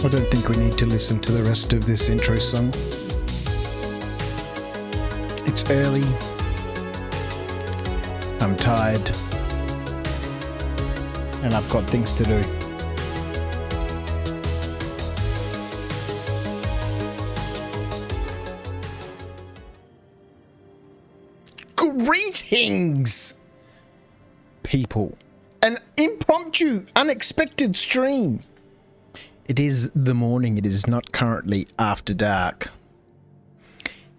I don't think we need to listen to the rest of this intro song. It's early. I'm tired. And I've got things to do. Greetings, people. An impromptu, unexpected stream. It is the morning. It is not currently after dark.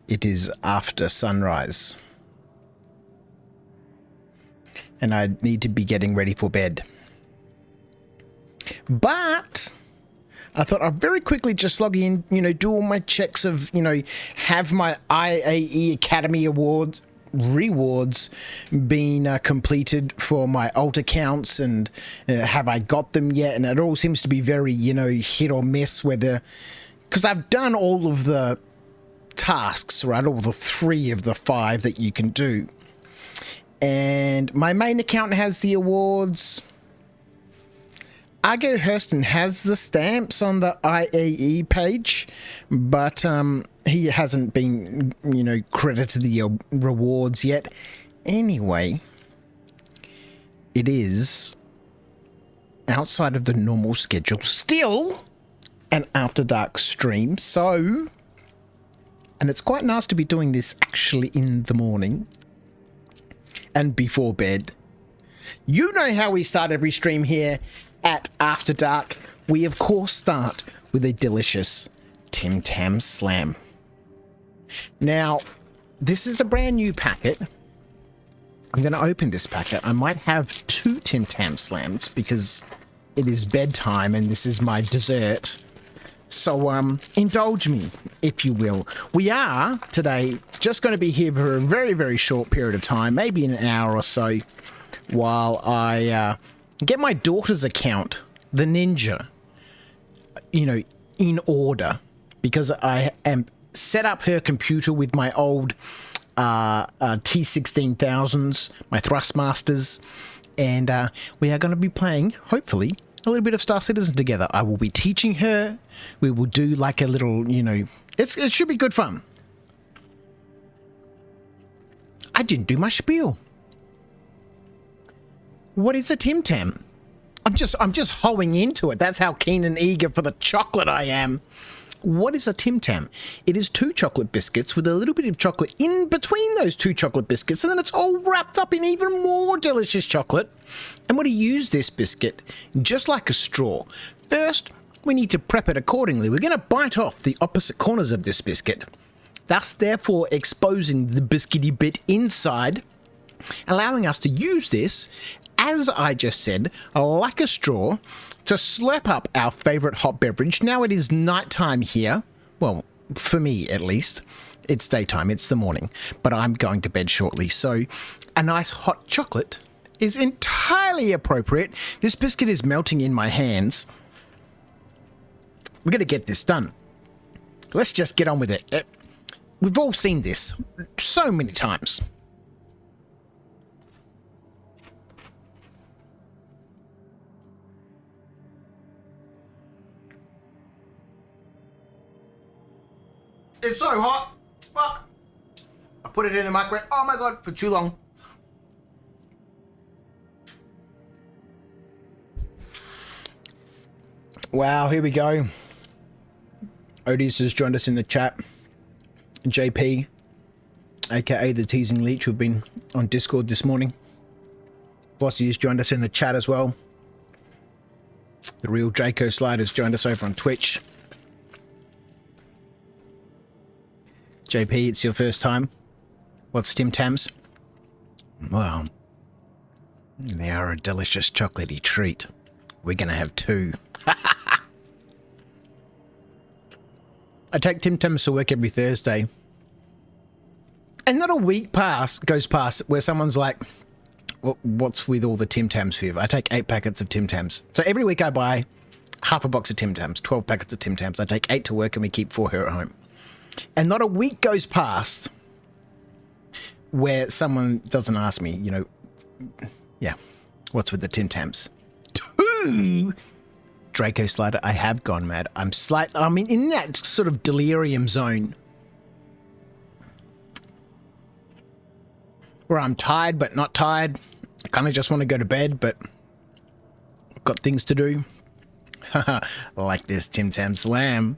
It is after sunrise. And I need to be getting ready for bed. But I thought I'd very quickly just log in, do all my checks of, have my IAE Academy rewards been completed for my alt accounts, and have I got them yet? And it all seems to be very, hit or miss, whether, because I've done all of the tasks, right? All the 3 of the 5 that you can do. And my main account has the awards. Argo Hurston has the stamps on the IAE page, but he hasn't been, credited the rewards yet. Anyway, it is outside of the normal schedule, still an After Dark stream, so, and it's quite nice to be doing this actually in the morning and before bed. You know how we start every stream here at After Dark. We of course start with a delicious Tim Tam Slam. Now, this is a brand new packet. I'm going to open this packet. I might have 2 Tim Tam Slams because it is bedtime and this is my dessert. So, indulge me, if you will. We are, today, just going to be here for a very, very short period of time, maybe an hour or so, while I get my daughter's account, the Ninja, in order, because I am set up her computer with my old T16000s, my Thrustmasters, and we are going to be playing, hopefully, a little bit of Star Citizen together. I will be teaching her. We will do like a little, it should be good fun. I didn't do my spiel. What is a Tim Tam? I'm just hoeing into it. That's how keen and eager for the chocolate I am. What is a Tim Tam? It is 2 chocolate biscuits with a little bit of chocolate in between those 2 chocolate biscuits, and then it's all wrapped up in even more delicious chocolate. I'm going to use this biscuit just like a straw. First, we need to prep it accordingly. We're going to bite off the opposite corners of this biscuit, thus therefore exposing the biscuity bit inside, allowing us to use this, as I just said, like a straw, to slurp up our favourite hot beverage. Now it is nighttime here. Well, for me at least. It's daytime, it's the morning, but I'm going to bed shortly. So a nice hot chocolate is entirely appropriate. This biscuit is melting in my hands. We're going to get this done. Let's just get on with it. We've all seen this so many times. It's so hot. Fuck. I put it in the microwave. Oh my god, for too long. Wow, here we go. Odious has joined us in the chat. JP, aka the Teasing Leech, who've been on Discord this morning. Flossie has joined us in the chat as well. The real Draco Slide has joined us over on Twitch. JP, it's your first time. What's Tim Tams? Well, they are a delicious chocolatey treat. We're going to have 2. I take Tim Tams to work every Thursday. And not a week goes past where someone's like, what's with all the Tim Tams for you? I take 8 packets of Tim Tams. So every week I buy half a box of Tim Tams, 12 packets of Tim Tams. I take 8 to work and we keep 4 here at home. And not a week goes past where someone doesn't ask me, what's with the Tim Tams? 2 Draco Slider, I have gone mad. I'm in that sort of delirium zone. Where I'm tired, but not tired. I kind of just want to go to bed, but I've got things to do. Like this Tim Tam Slam.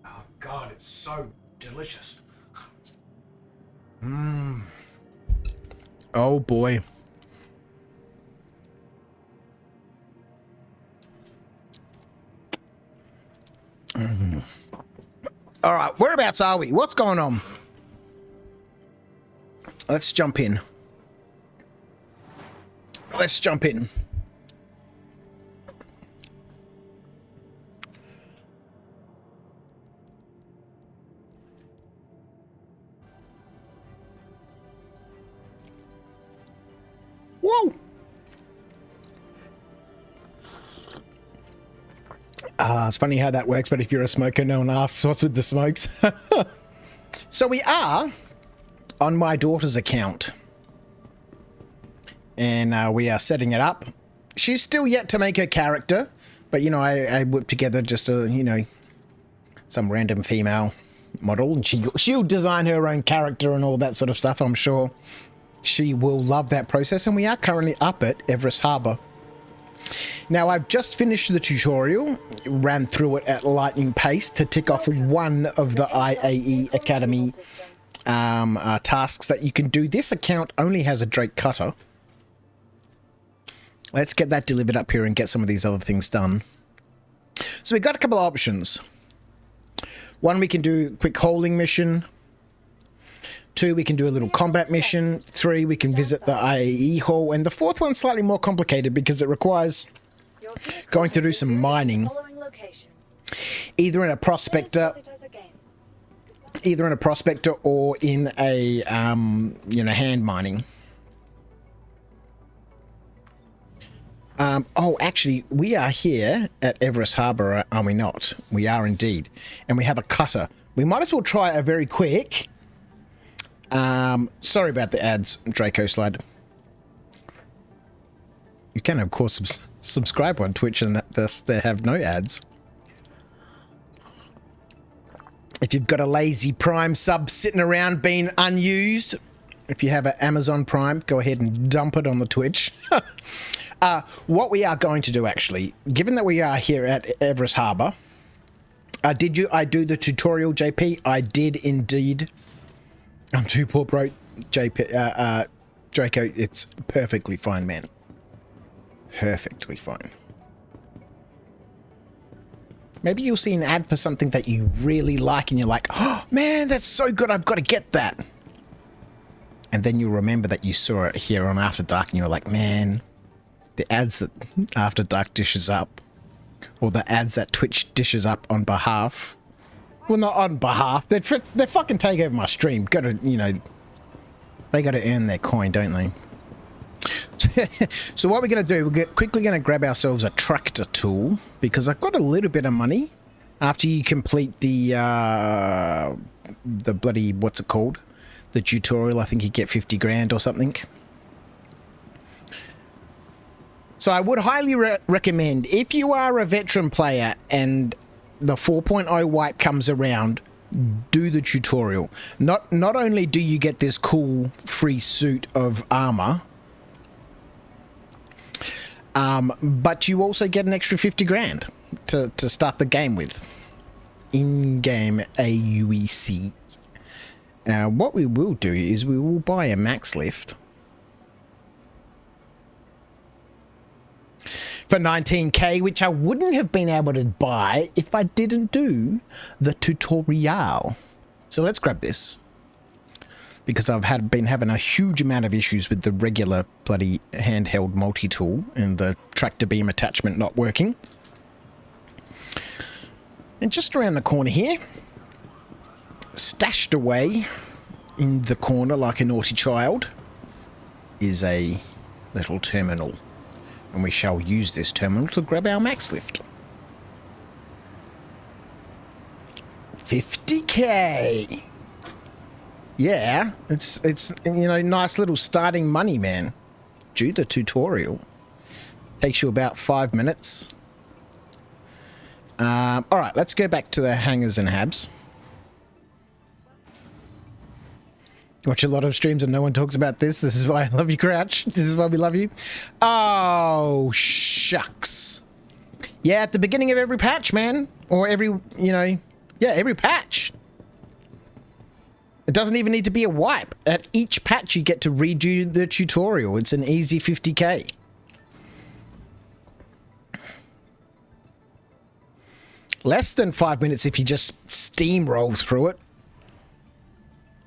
Oh God, it's so delicious. Mmm. Oh boy. All right, whereabouts are we? What's going on? Let's jump in. Let's jump in. Whoa! It's funny how that works, but if you're a smoker, no one asks what's with the smokes. So we are on my daughter's account. And we are setting it up. She's still yet to make her character. But, you know, I whipped together just a, you know, some random female model. And she'll design her own character and all that sort of stuff, I'm sure. She will love that process. And we are currently up at Everest Harbour. Now, I've just finished the tutorial, ran through it at lightning pace to tick off one of the IAE Academy tasks that you can do. This account only has a Drake cutter. Let's get that delivered up here and get some of these other things done. So we've got a couple of options. One, we can do a quick holding mission. 2, we can do a little combat mission. 3, we can visit the IAE hall. And the 4th one's slightly more complicated because it requires going to do some mining. Either in a prospector, or in a, you know, hand mining. Oh, actually, we are here at Everest Harbour, are we not? We are indeed. And we have a cutter. We might as well try a very quick... sorry about the ads, Draco Slide. You can, of course, subscribe on Twitch and they have no ads. If you've got a lazy Prime sub sitting around being unused, if you have an Amazon Prime, go ahead and dump it on the Twitch. What we are going to do, actually, given that we are here at Everest Harbour, I do the tutorial, JP? I did indeed. I'm too poor, bro. JP, Draco, it's perfectly fine, man. Perfectly fine. Maybe you'll see an ad for something that you really like and you're like, oh, man, that's so good. I've got to get that. And then you'll remember that you saw it here on After Dark and you're like, man, the ads that After Dark dishes up, or the ads that Twitch dishes up on behalf... Well, not on behalf. They fucking take over my stream. Got to, you know, they got to earn their coin, don't they? So what we're going to do, we're quickly going to grab ourselves a tractor tool because I've got a little bit of money. After you complete the bloody, what's it called? The tutorial, I think you get 50 grand or something. So I would highly recommend, if you are a veteran player and the 4.0 wipe comes around, do the tutorial. Not only do you get this cool free suit of armor, but you also get an extra 50 grand to start the game with. In-game AUEC. What we will do is we will buy a max lift for 19k, which I wouldn't have been able to buy if I didn't do the tutorial. So let's grab this, because I've been having a huge amount of issues with the regular bloody handheld multi-tool and the tractor beam attachment not working. And just around the corner here, stashed away in the corner like a naughty child, is a little terminal. And we shall use this terminal to grab our max lift. 50k! Yeah, it's you know, nice little starting money, man. Do the tutorial. Takes you about 5 minutes. All right, let's go back to the hangers and habs. Watch a lot of streams and no one talks about this. This is why I love you, Crouch. This is why we love you. Oh, shucks. Yeah, at the beginning of every patch, man. Or every, you know, yeah, every patch. It doesn't even need to be a wipe. At each patch, you get to redo the tutorial. It's an easy 50k. Less than 5 minutes if you just steamroll through it,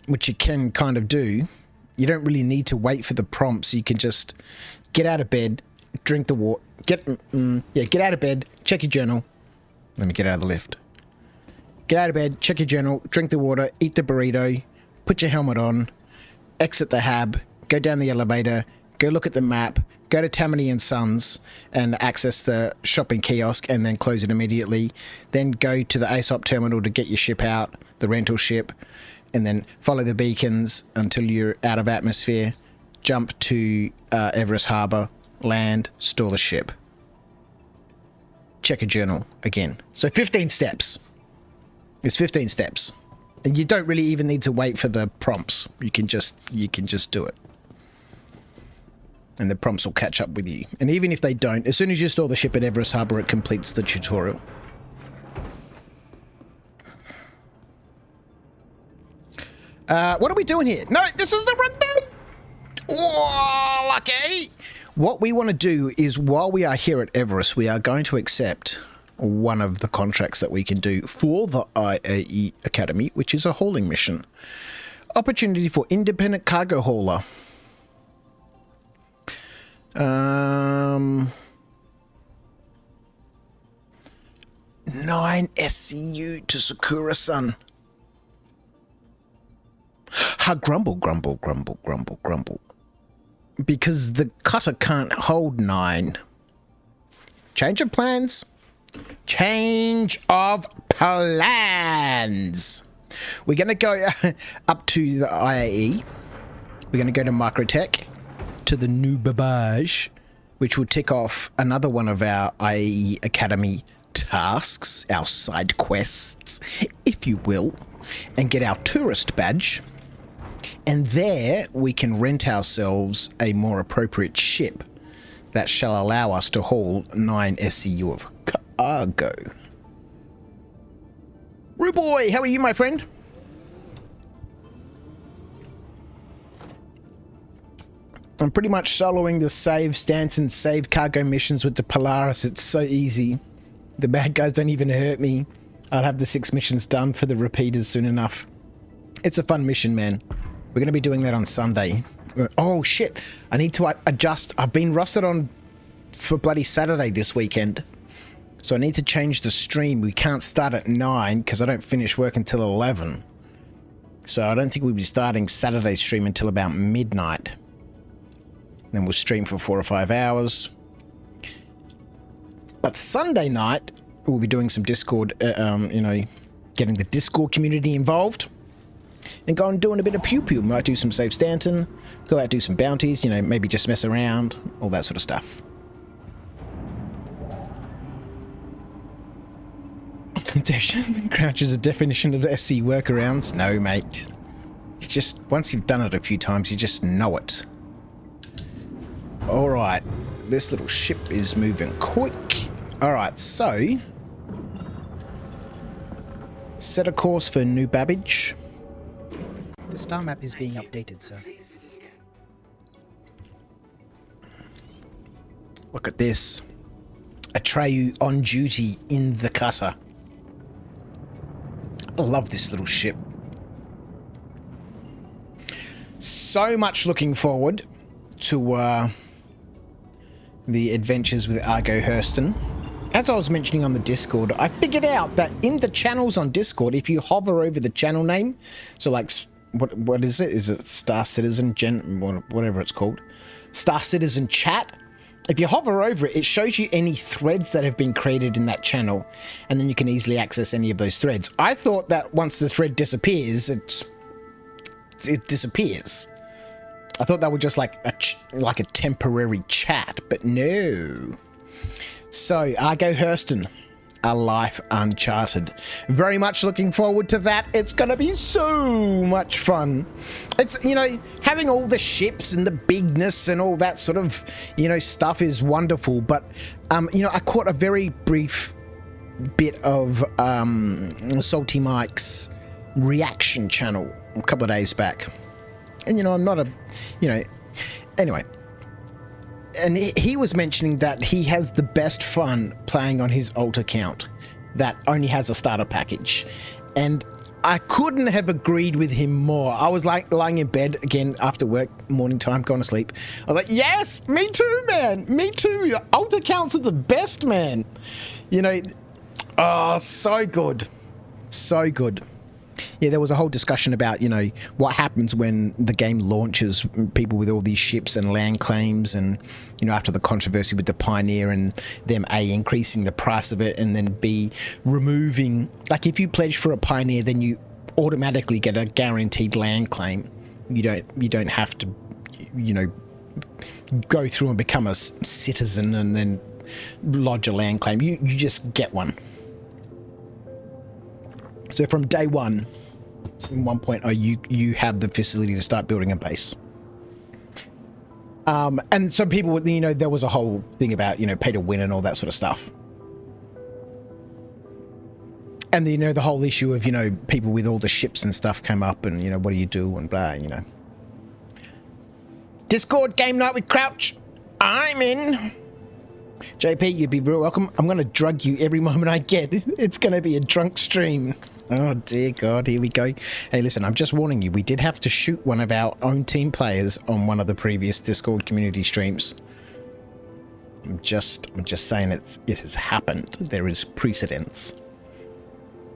which you can kind of do. You don't really need to wait for the prompts. You can just get out of bed, drink the water, get out of bed, check your journal. Let me get out of the lift. Get out of bed, check your journal, drink the water, eat the burrito, put your helmet on, exit the hab, go down the elevator, go look at the map, go to Tammany and Sons and access the shopping kiosk and then close it immediately. Then go to the ASOP terminal to get your ship out, the rental ship, and then follow the beacons until you're out of atmosphere, jump to Everest Harbour, land, store the ship. Check a journal again. So 15 steps. It's 15 steps. And you don't really even need to wait for the prompts. You can just do it. And the prompts will catch up with you. And even if they don't, as soon as you store the ship at Everest Harbour, it completes the tutorial. What are we doing here? No, this is the rundown. Oh, lucky. What we want to do is, while we are here at Everest, we are going to accept one of the contracts that we can do for the IAE Academy, which is a hauling mission. Opportunity for independent cargo hauler. 9 SCU to Sakura-san. Ha, grumble, grumble, grumble, grumble, grumble. Because the cutter can't hold 9. Change of plans. Change of plans. We're going to go up to the IAE. We're going to go to Microtech, to the new Babage, which will tick off another one of our IAE Academy tasks, our side quests, if you will, and get our tourist badge. And there we can rent ourselves a more appropriate ship that shall allow us to haul 9 SCU of cargo. Ruboy, how are you, my friend? I'm pretty much soloing the save stance and save cargo missions with the Polaris. It's so easy. The bad guys don't even hurt me. I'll have the 6 missions done for the repeaters soon enough. It's a fun mission, man. We're going to be doing that on Sunday. Oh, shit. I need to adjust. I've been rostered on for bloody Saturday this weekend. So I need to change the stream. We can't start at 9 because I don't finish work until 11. So I don't think we'll be starting Saturday's stream until about midnight. Then we'll stream for 4 or 5 hours. But Sunday night, we'll be doing some Discord, you know, getting the Discord community involved. And going and doing a bit of pew-pew. Might do some Save Stanton, go out do some bounties, you know, maybe just mess around, all that sort of stuff. Crouch is a definition of SC workarounds. No, mate. You just, once you've done it a few times, you just know it. Alright, this little ship is moving quick. Alright, so set a course for New Babbage. The star map is being updated, sir. Look at this. Atreyu on duty in the cutter. I love this little ship. So much looking forward to the adventures with Argo Hurston. As I was mentioning on the Discord, I figured out that in the channels on Discord, if you hover over the channel name, so like, what is it? Is it Star Citizen whatever it's called? Star Citizen Chat. If you hover over it, it shows you any threads that have been created in that channel, and then you can easily access any of those threads. I thought that once the thread disappears, it disappears. I thought that was just like a temporary chat, but no. So, Argo Hurston, A Life Uncharted. Very much looking forward to that. It's going to be so much fun. It's, you know, having all the ships and the bigness and all that sort of, you know, stuff is wonderful. But, you know, I caught a very brief bit of Salty Mike's reaction channel a couple of days back. And, you know, I'm not a, you know, anyway. And he was mentioning that he has the best fun playing on his alt account that only has a starter package. And I couldn't have agreed with him more. I was like lying in bed again after work, morning time, going to sleep. I was like, yes, me too, man. Me too. Your alt accounts are the best, man. You know, oh, so good. So good. Yeah, there was a whole discussion about, you know, what happens when the game launches, people with all these ships and land claims, and, you know, after the controversy with the Pioneer and them A, increasing the price of it, and then B, removing, like if you pledge for a Pioneer, then you automatically get a guaranteed land claim. You don't have to, you know, go through and become a citizen and then lodge a land claim. You just get one. So from day one, in 1.0, you have the facility to start building a base. And some people, you know, there was a whole thing about, you know, pay to win and all that sort of stuff. And, you know, the whole issue of, you know, people with all the ships and stuff came up and, you know, what do you do and blah, you know. Discord game night with Crouch. I'm in. JP, you'd be real welcome. I'm going to drug you every moment I get. It's going to be a drunk stream. Oh, dear God, here we go. Hey, listen, I'm just warning you. We did have to shoot one of our own team players on one of the previous Discord community streams. I'm just saying it has happened. There is precedence.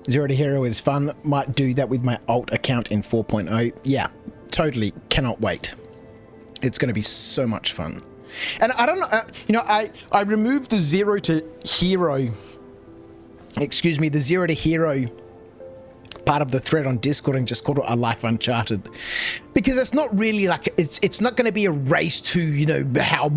Zero to Hero is fun. Might do that with my alt account in 4.0. Yeah, totally. Cannot wait. It's going to be so much fun. And I don't know, you know, I removed the Zero to Hero, the Zero to Hero part of the thread on Discord and just called it A Life Uncharted, because it's not really like, it's not going to be a race to, you know, how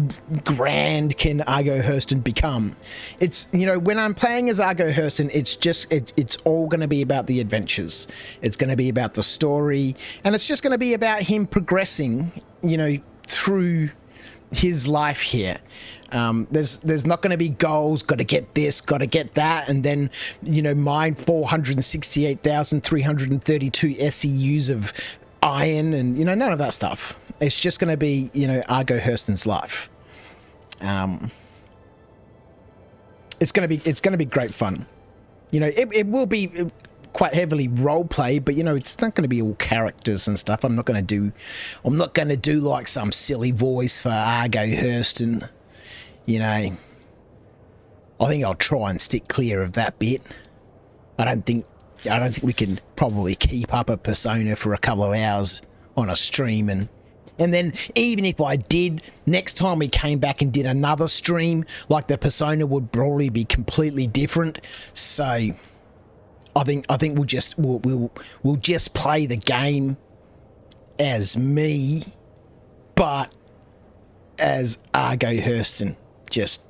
grand can Argo Hurston become. It's, you know, when I'm playing as Argo Hurston, it's just, it's all going to be about the adventures. It's going to be about the story, and it's just going to be about him progressing, you know, through his life here. There's not going to be goals, got to get this, got to get that, and then, you know, mine 468,332 SEUs of iron, and, you know, none of that stuff. It's just going to be, you know, Argo Hurston's life. It's going to be great fun. You know, it will be quite heavily role play, but, you know, it's not going to be all characters and stuff. I'm not going to do like some silly voice for Argo Hurston. You know, I think I'll try and stick clear of that bit. I don't think we can probably keep up a persona for a couple of hours on a stream, and then even if I did, next time we came back and did another stream, like, the persona would probably be completely different. So I think we'll just play the game as me, but as Argo Hurston, just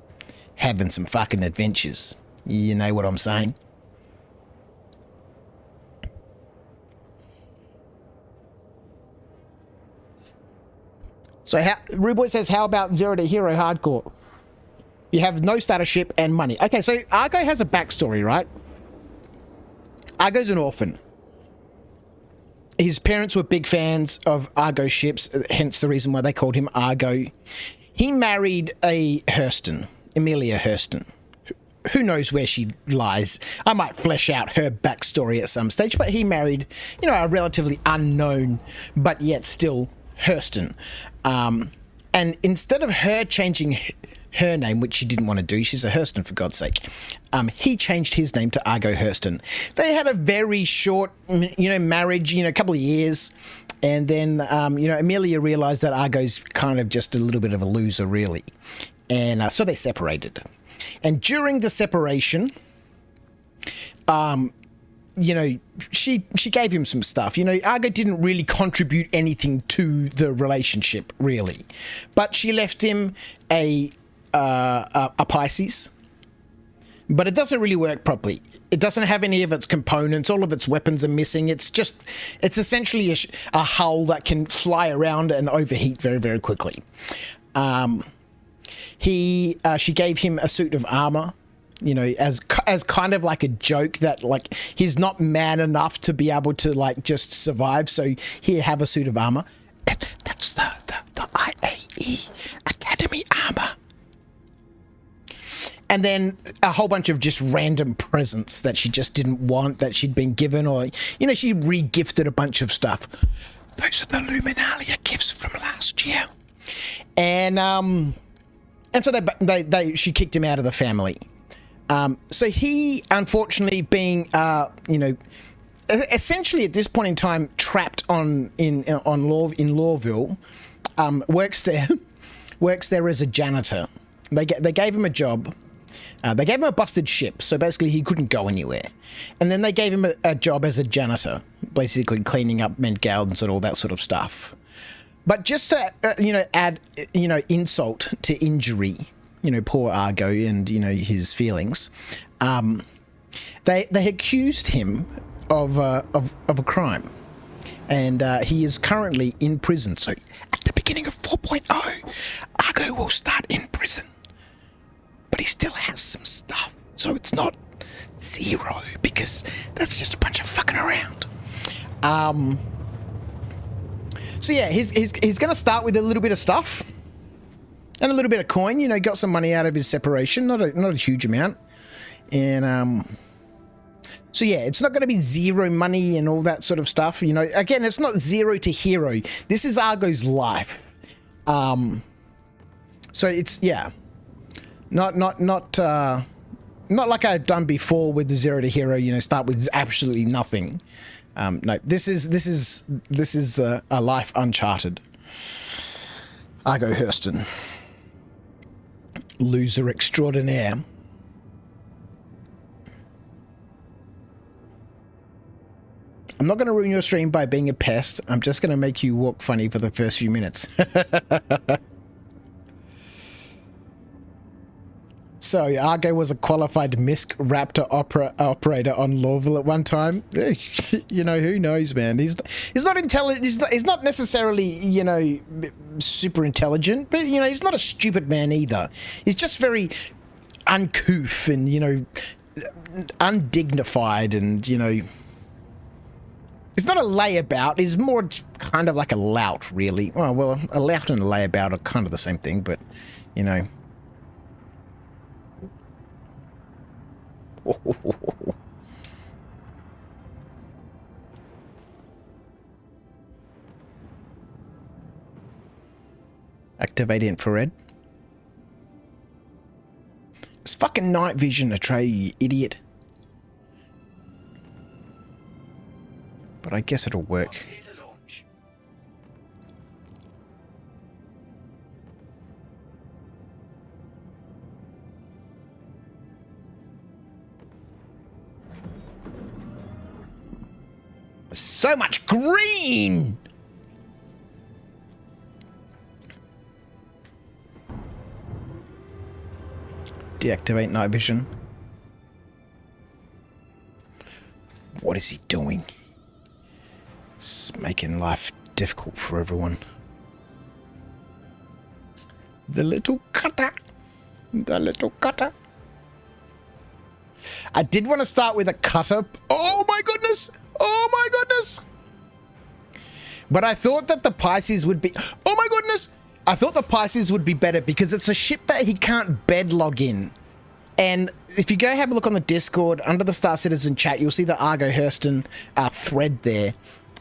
having some fucking adventures. You know what I'm saying? So Ruboy says, how about Zero to Hero Hardcore? You have no starter ship and money. Okay, so Argo has a backstory, right? Argo's an orphan. His parents were big fans of Argo ships, hence the reason why they called him Argo. He married a Hurston, Amelia Hurston. Who knows where she lies? I might flesh out her backstory at some stage, but he married, you know, a relatively unknown, but yet still Hurston. And instead of her changing her name, which she didn't want to do, she's a Hurston for God's sake, he changed his name to Argo Hurston. They had a very short, you know, marriage, you know, a couple of years, and then, you know, Amelia realised that Argo's kind of just a little bit of a loser, really, and so they separated. And during the separation, you know, she gave him some stuff. You know, Argo didn't really contribute anything to the relationship, really, but she left him a Pisces. But it doesn't really work properly. It doesn't have any of its components. All of its weapons are missing. It's essentially a hull that can fly around and overheat very, very quickly. She gave him a suit of armor, you know, as kind of like a joke that like he's not man enough to be able to like just survive. So here, have a suit of armor. That's the IAE Academy armor. And then a whole bunch of just random presents that she just didn't want, that she'd been given, or, you know, she re-gifted a bunch of stuff. Those are the Luminalia gifts from last year. And so she kicked him out of the family. So he, unfortunately, being, you know, essentially at this point in time trapped in Lawville, works there as a janitor. They gave him a job. They gave him a busted ship, so basically he couldn't go anywhere. And then they gave him a job as a janitor, basically cleaning up mint gowns and all that sort of stuff. But just to, you know, add, you know, insult to injury, you know, poor Argo and, you know, his feelings, they accused him of a crime. And he is currently in prison. So at the beginning of 4.0, Argo will start in prison. But he still has some stuff. So it's not 0, because that's just a bunch of fucking around. So yeah, he's going to start with a little bit of stuff. And a little bit of coin. You know, got some money out of his separation. Not a huge amount. And so yeah, it's not going to be 0 money and all that sort of stuff. You know, again, it's not 0 to hero. This is Argo's life. So it's, yeah, not like I've done before with the 0 to hero. You know, start with absolutely nothing. No, this is a life uncharted. Argo Hurston, loser extraordinaire. I'm not going to ruin your stream by being a pest. I'm just going to make you walk funny for the first few minutes. So, Argo was a qualified MISC Raptor operator on Lawville at one time. You know, who knows, man? He's not intelligent. He's not necessarily, you know, super intelligent, but, you know, he's not a stupid man either. He's just very uncouth and, you know, undignified and, you know... It's not a layabout. He's more kind of like a lout, really. Oh, well, a lout and a layabout are kind of the same thing, but, you know... Activate infrared. It's fucking night vision, Atreyu, you idiot. But I guess it'll work. So much green! Deactivate night vision. What is he doing? It's making life difficult for everyone. The little cutter. The little cutter. I did want to start with a cutter. Oh my goodness! Oh my goodness! But I thought that the Pisces would be... Oh my goodness! I thought the Pisces would be better because it's a ship that he can't bed log in. And if you go have a look on the Discord, under the Star Citizen chat, you'll see the Argo Hurston thread there.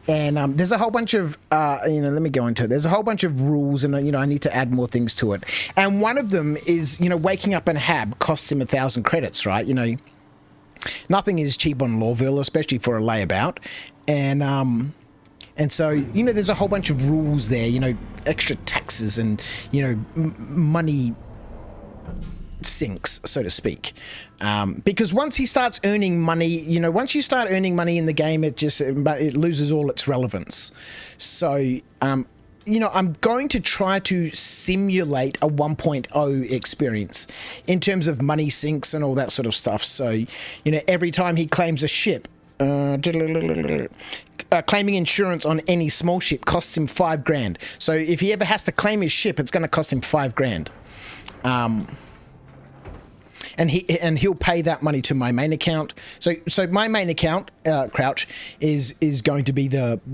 And there's a whole bunch of, you know, let me go into it. There's a whole bunch of rules and, you know, I need to add more things to it. And one of them is, you know, waking up in Hab costs him 1,000 credits, right? You know, nothing is cheap on Lawville, especially for a layabout. And so, you know, there's a whole bunch of rules there, you know, extra taxes and, you know, money sinks, so to speak. Because once he starts earning money, you know, once you start earning money in the game, it loses all its relevance. So, you know, I'm going to try to simulate a 1.0 experience in terms of money sinks and all that sort of stuff. So, you know, every time he claims a ship, claiming insurance on any small ship costs him $5,000. So if he ever has to claim his ship, it's going to cost him $5,000. And he'll pay that money to my main account. So my main account, Crouch, is going to be the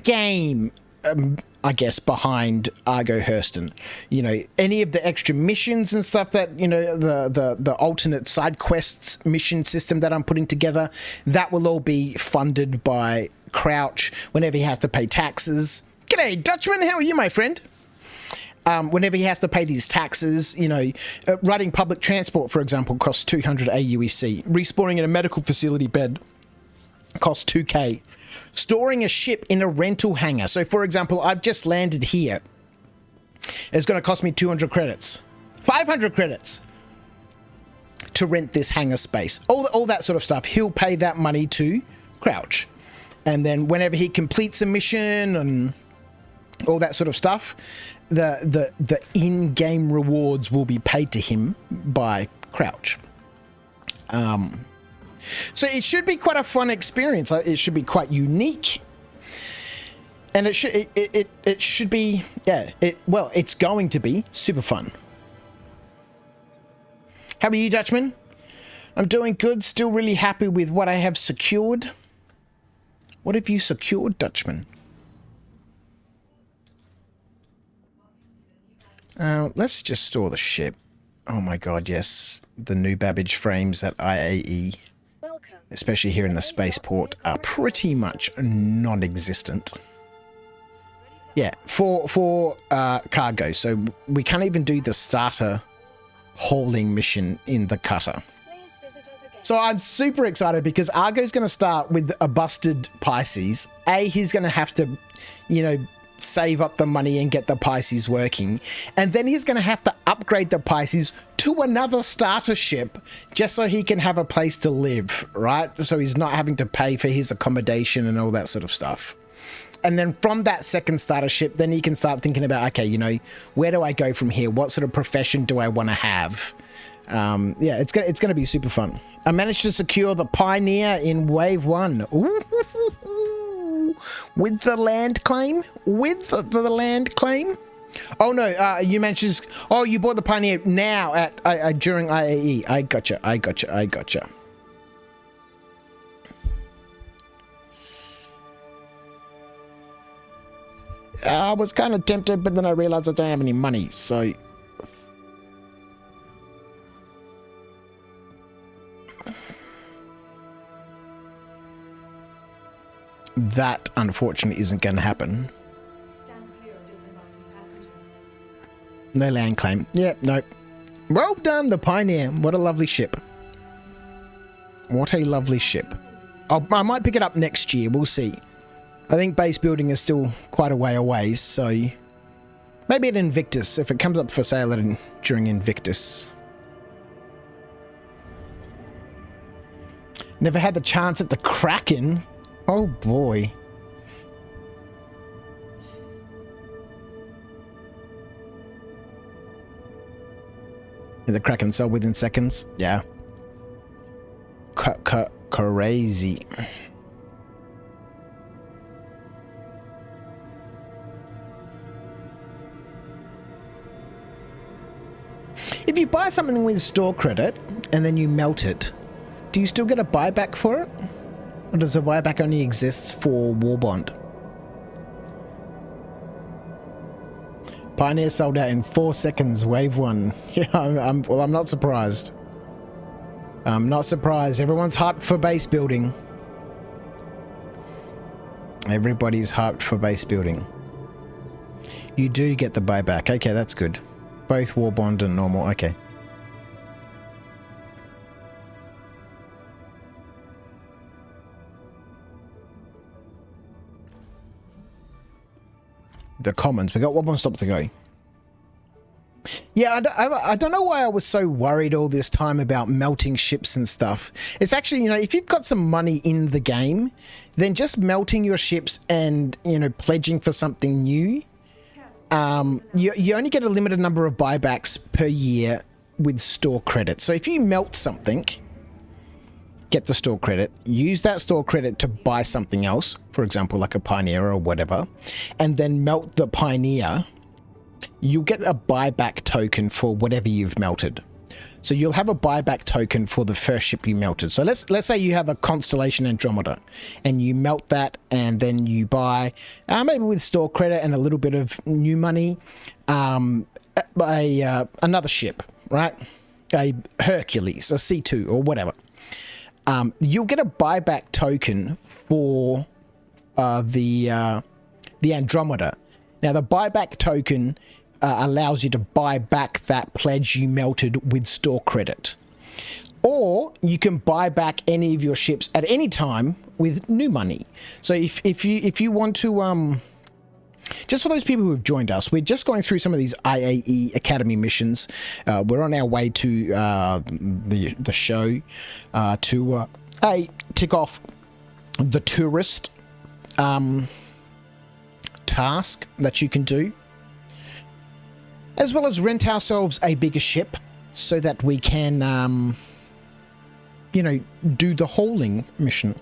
game, I guess, behind Argo Hurston. You know, any of the extra missions and stuff that, you know, the alternate side quests mission system that I'm putting together, that will all be funded by Crouch whenever he has to pay taxes. G'day, Dutchman, how are you, my friend? Whenever he has to pay these taxes, you know, riding public transport, for example, costs 200 AUEC. Respawning in a medical facility bed costs 2K. Storing a ship in a rental hangar. So, for example, I've just landed here. It's going to cost me 200 credits. 500 credits to rent this hangar space. All that sort of stuff. He'll pay that money to Crouch. And then whenever he completes a mission and all that sort of stuff, the in-game rewards will be paid to him by Crouch. So it should be quite a fun experience. It should be quite unique, and it should be, yeah. It's going to be super fun. How are you, Dutchman? I'm doing good. Still really happy with what I have secured. What have you secured, Dutchman? Let's just store the ship. Oh my god, yes. The new Babbage frames at IAE, especially here in the spaceport, are pretty much non-existent. Yeah, for cargo. So we can't even do the starter hauling mission in the cutter. So I'm super excited because Argo's going to start with a busted Pisces. He's going to have to, you know, save up the money and get the Pisces working, and then he's going to have to upgrade the Pisces to another starter ship just so he can have a place to live, right? So he's not having to pay for his accommodation and all that sort of stuff. And then from that second starter ship, then he can start thinking about, okay, you know, where do I go from here? What sort of profession do I want to have? Yeah, it's gonna be super fun. I managed to secure the Pioneer in Wave 1. Ooh. With the land claim? With the land claim? Oh no, you mentioned... Oh, you bought the Pioneer now at during IAE. I gotcha. I was kind of tempted, but then I realized I don't have any money, so... That, unfortunately, isn't going to happen. No land claim. Yep, nope. Well done, the Pioneer. What a lovely ship. What a lovely ship. I might pick it up next year. We'll see. I think base building is still quite a way away, so... Maybe at Invictus, if it comes up for sale during Invictus. Never had the chance at the Kraken. Oh boy. Did the Kraken sell within seconds? Yeah. Crazy. If you buy something with store credit and then you melt it, do you still get a buyback for it? Or does the buyback only exist for War Bond? Pioneer sold out in 4 seconds, Wave 1. Yeah, I'm not surprised. I'm not surprised. Everyone's hyped for base building. Everybody's hyped for base building. You do get the buyback. Okay, that's good. Both War Bond and normal. Okay. The commons. We got one more stop to go. Yeah, I don't know why I was so worried all this time about melting ships and stuff. It's actually, if you've got some money in the game, then just melting your ships and, pledging for something new, you only get a limited number of buybacks per year with store credit. So if you melt something, get the store credit, use that store credit to buy something else, for example, like a Pioneer or whatever, and then melt the Pioneer, you'll get a buyback token for whatever you've melted. So you'll have a buyback token for the first ship you melted. So let's say you have a Constellation Andromeda and you melt that, and then you buy, maybe with store credit and a little bit of new money, another ship, right? A Hercules, a C2 or whatever. You'll get a buyback token for the Andromeda. Now the buyback token allows you to buy back that pledge you melted with store credit, or you can buy back any of your ships at any time with new money. So if you want to, just for those people who have joined us, we're just going through some of these IAE Academy missions. We're on our way to the show to tick off the tourist task that you can do, as well as rent ourselves a bigger ship so that we can, do the hauling mission.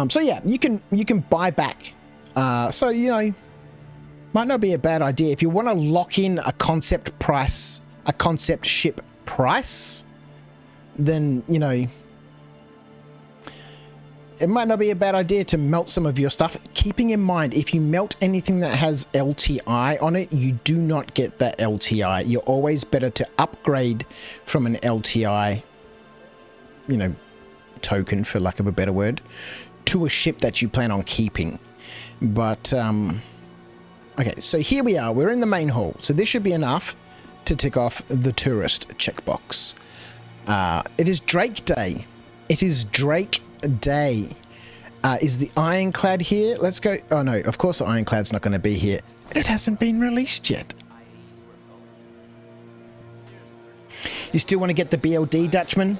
So yeah, you can buy back. So might not be a bad idea if you want to lock in a concept price, a concept ship price. Then it might not be a bad idea to melt some of your stuff, keeping in mind if you melt anything that has LTI on it, you do not get that LTI. You're always better to upgrade from an LTI, token, for lack of a better word, to a ship that you plan on keeping. But, okay, so here we are. We're in the main hall. So this should be enough to tick off the tourist checkbox. It is Drake Day. It is Drake Day. Is the Ironclad here? Let's go. Oh no, of course the Ironclad's not going to be here. It hasn't been released yet. You still want to get the BLD, Dutchman?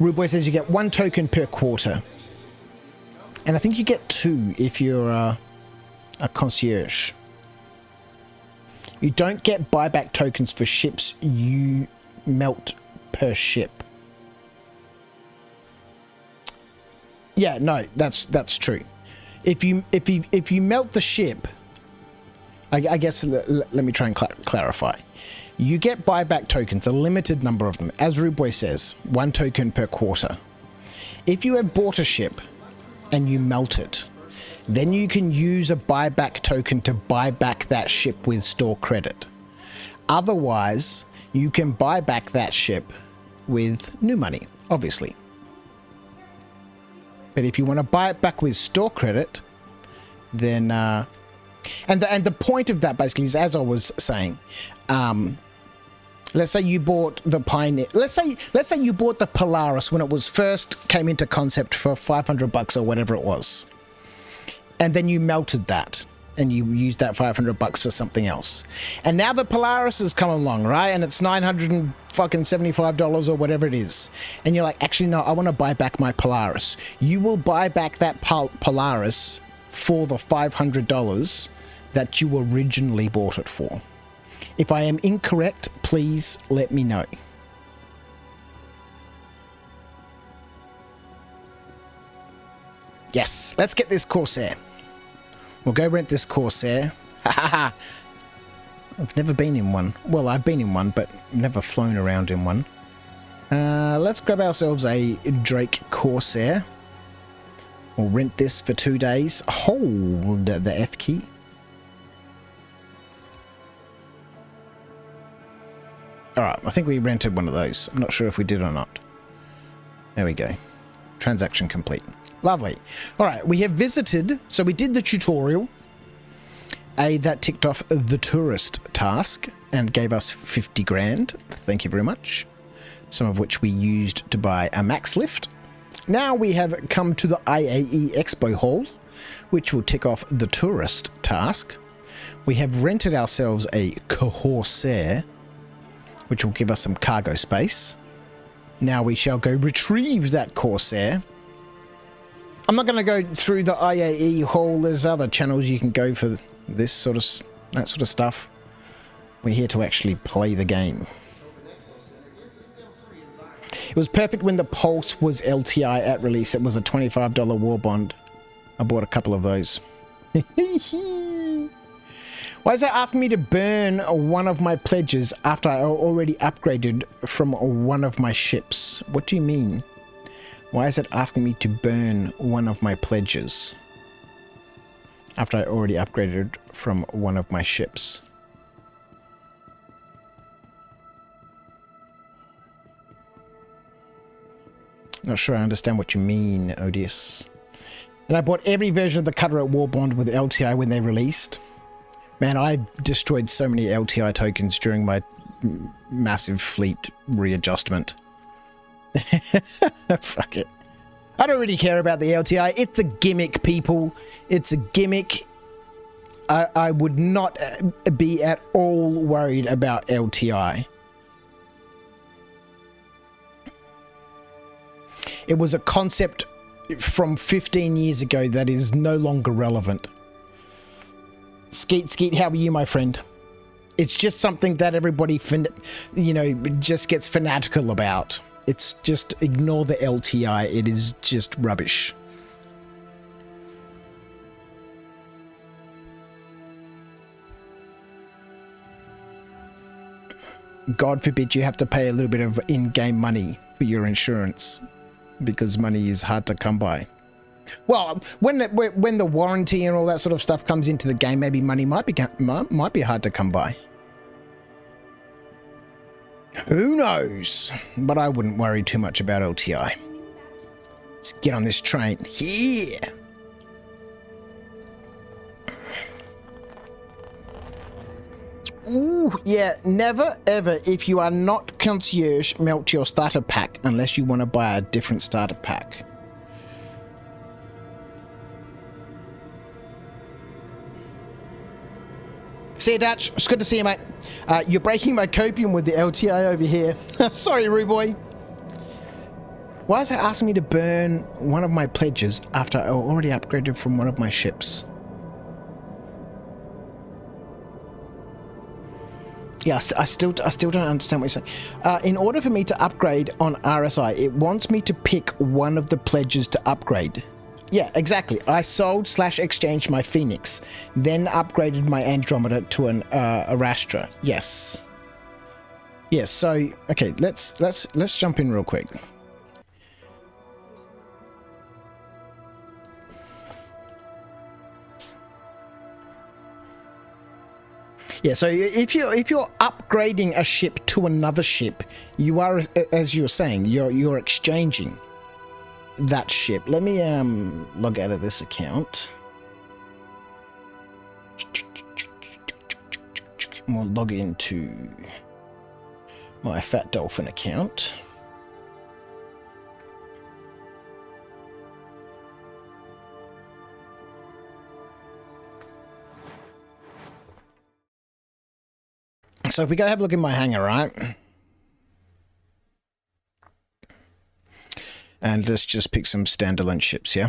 Rude Boy says you get 1 token per quarter. And I think you get 2 if you're a concierge. You don't get buyback tokens for ships you melt per ship. Yeah, no, that's true. If you melt the ship, I guess let me try and clarify. You get buyback tokens, a limited number of them, as Rude Boy says, 1 token per quarter. If you have bought a ship and you melt it, then you can use a buyback token to buy back that ship with store credit. Otherwise, you can buy back that ship with new money, obviously. But if you want to buy it back with store credit, then and the point of that basically is, as I was saying, let's say you bought the Pioneer. Let's say you bought the Polaris when it was first came into concept for $500 or whatever it was, and then you melted that and you used that $500 for something else. And now the Polaris has come along, right? And it's $975 or whatever it is. And you're like, actually, no, I want to buy back my Polaris. You will buy back that Polaris for the $500 that you originally bought it for. If I am incorrect, please let me know. Yes, let's get this Corsair. We'll go rent this Corsair. Ha ha ha. I've never been in one. Well, I've been in one, but never flown around in one. Let's grab ourselves a Drake Corsair. We'll rent this for 2 days. Hold the F key. Alright, I think we rented one of those. I'm not sure if we did or not. There we go. Transaction complete. Lovely. Alright, we have visited, so we did the tutorial. That ticked off the tourist task and gave us 50 grand. Thank you very much. Some of which we used to buy a max lift. Now we have come to the IAE Expo Hall, which will tick off the tourist task. We have rented ourselves a Corsair, which will give us some cargo space. Now we shall go retrieve that Corsair. I'm not going to go through the IAE hall. There's other channels you can go for that sort of stuff. We're here to actually play the game. It was perfect when the Pulse was LTI at release. It was a $25 war bond. I bought a couple of those. Why is it asking me to burn one of my pledges after I already upgraded from one of my ships? What do you mean? Why is it asking me to burn one of my pledges after I already upgraded from one of my ships? Not sure I understand what you mean, Odious. And I bought every version of the Cutter at War Bond with LTI when they released. Man, I destroyed so many LTI tokens during my massive fleet readjustment. Fuck it. I don't really care about the LTI. It's a gimmick, people. It's a gimmick. I would not be at all worried about LTI. It was a concept from 15 years ago that is no longer relevant. Skeet, how are you, my friend? It's just something that everybody, just gets fanatical about. It's just ignore the LTI. It is just rubbish. God forbid you have to pay a little bit of in-game money for your insurance, because money is hard to come by. Well, when the warranty and all that sort of stuff comes into the game, maybe money might be hard to come by. Who knows? But I wouldn't worry too much about LTI. Let's get on this train. Yeah. Ooh, yeah, never ever, if you are not concierge, melt your starter pack unless you want to buy a different starter pack. See you, Dutch. It's good to see you, mate. You're breaking my copium with the LTI over here. Sorry, Roo Boy. Why is it asking me to burn one of my pledges after I already upgraded from one of my ships? Yeah, I still don't understand what you're saying. In order for me to upgrade on RSI, it wants me to pick one of the pledges to upgrade. Yeah, exactly. I sold/exchanged my Phoenix, then upgraded my Andromeda to an Arastra. Yes. Yes. So okay, let's jump in real quick. Yeah, so if you're upgrading a ship to another ship, you are, as you were saying, you're exchanging that ship. Let me log out of this account. And we'll log into my Fat Dolphin account. So if we go have a look in my hangar, right? And let's just pick some standalone ships, yeah?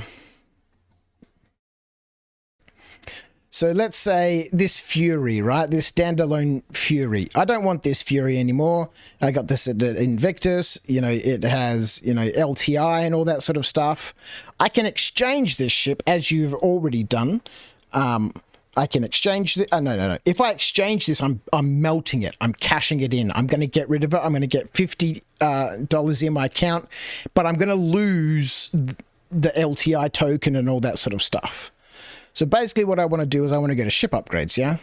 So let's say this Fury, right? This standalone Fury. I don't want this Fury anymore. I got this at Invictus. You know, it has, LTI and all that sort of stuff. I can exchange this ship as you've already done. I can exchange the no. If I exchange this, I'm melting it. I'm cashing it in. I'm going to get rid of it. I'm going to get $50 in my account, but I'm going to lose the LTI token and all that sort of stuff. So basically what I want to do is I want to go to ship upgrades, yeah?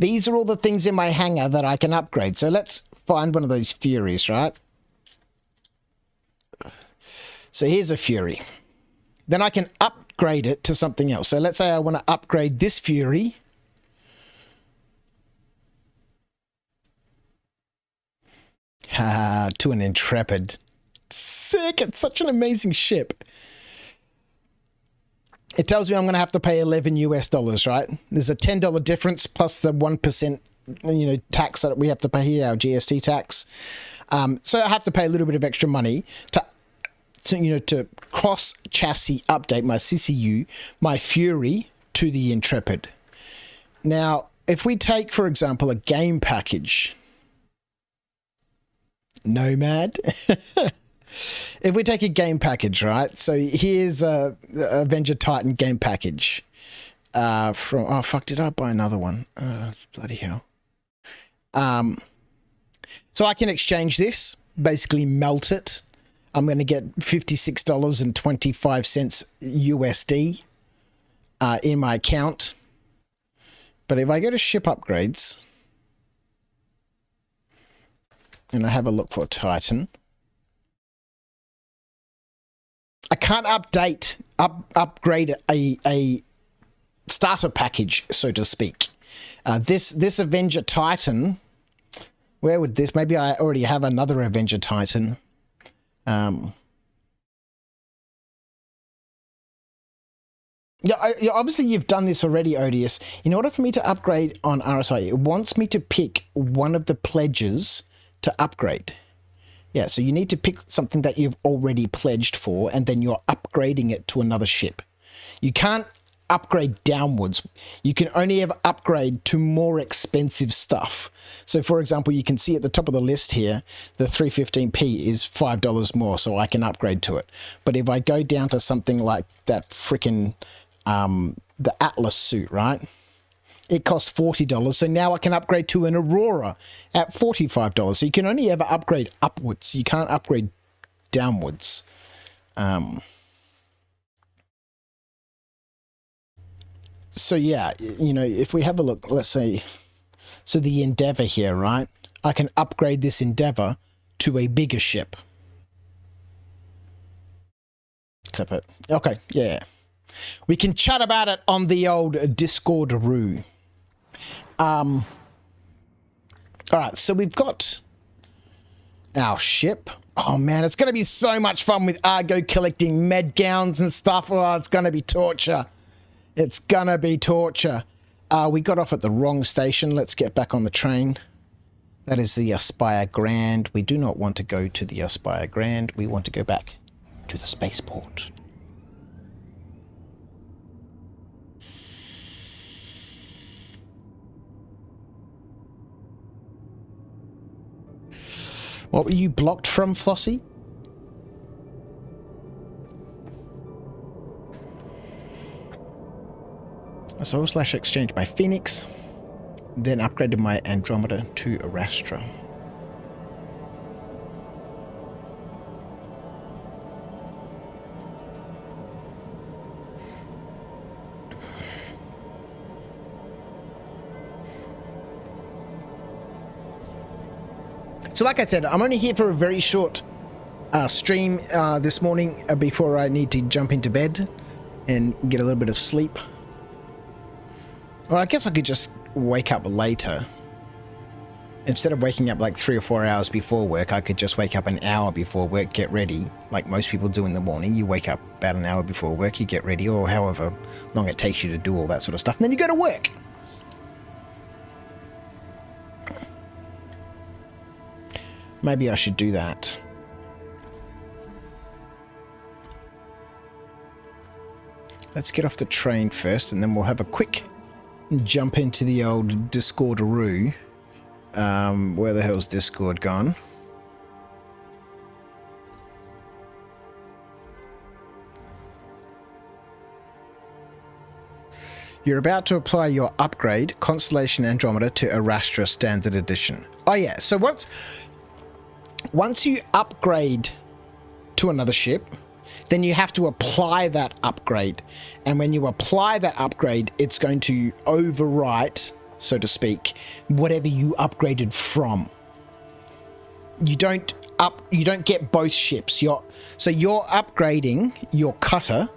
These are all the things in my hangar that I can upgrade. So let's find one of those Furies, right? So here's a Fury. Then I can upgrade it to something else. So let's say I want to upgrade this Fury To an Intrepid. Sick. It's such an amazing ship. It tells me I'm going to have to pay 11 US dollars, right? There's a $10 difference plus the 1%, tax that we have to pay here, our GST tax. So I have to pay a little bit of extra money to cross chassis update my CCU, my Fury to the Intrepid. Now, if we take, for example, a game package, Nomad. If we take a game package, right? So here's a Avenger Titan game package from. Oh fuck! Did I buy another one? Bloody hell! So I can exchange this, basically melt it. I'm going to get $56.25 USD in my account. But if I go to ship upgrades and I have a look for Titan, I can't upgrade a starter package, so to speak. This Avenger Titan, where would this? Maybe I already have another Avenger Titan. Yeah, obviously you've done this already, Odious. In order for me to upgrade on RSI, it wants me to pick one of the pledges to upgrade. Yeah, so you need to pick something that you've already pledged for, and then you're upgrading it to another ship. You can't upgrade downwards. You can only ever upgrade to more expensive stuff. So, for example, you can see at the top of the list here, the 315p is $5 more, so I can upgrade to it. But if I go down to something like that freaking, the Atlas suit, right? It costs $40, so now I can upgrade to an Aurora at $45. So you can only ever upgrade upwards. You can't upgrade downwards. So yeah, if we have a look, let's say, so the Endeavor here, right? I can upgrade this Endeavor to a bigger ship. Clip it. Okay, yeah. We can chat about it on the old Discord-roo. All right, so we've got our ship. Oh man, it's going to be so much fun with Argo collecting med gowns and stuff. Oh, it's going to be torture. It's going to be torture. We got off at the wrong station. Let's get back on the train. That is the Aspire Grand. We do not want to go to the Aspire Grand. We want to go back to the spaceport. What were you blocked from, Flossie? So / exchange my Phoenix, then upgraded my Andromeda to Arastra. So like I said, I'm only here for a very short stream this morning before I need to jump into bed and get a little bit of sleep. Well, I guess I could just wake up later. Instead of waking up like 3 or 4 hours before work, I could just wake up an hour before work, get ready, like most people do in the morning. You wake up about an hour before work, you get ready, or however long it takes you to do all that sort of stuff, and then you go to work. Maybe I should do that. Let's get off the train first, and then we'll have a quick jump into the old Discord-roo. Where the hell's Discord gone? You're about to apply your upgrade, Constellation Andromeda, to Arastra Standard Edition. Oh yeah, so once you upgrade to another ship, then you have to apply that upgrade. And when you apply that upgrade, it's going to overwrite, so to speak, whatever you upgraded from. You don't get both ships. You're upgrading your cutter.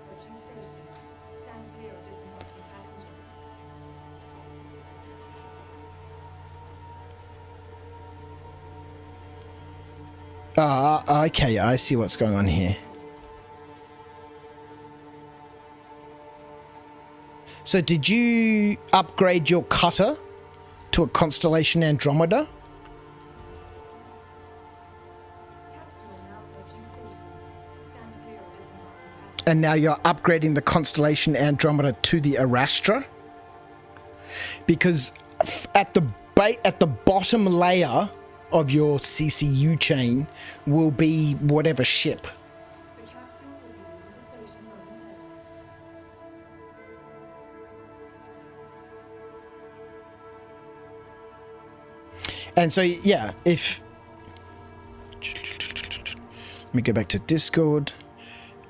Okay, I see what's going on here. So did you upgrade your cutter to a Constellation Andromeda? And now you're upgrading the Constellation Andromeda to the Arastra? Because at the bottom layer of your CCU chain will be whatever ship. And so, yeah, if... Let me go back to Discord.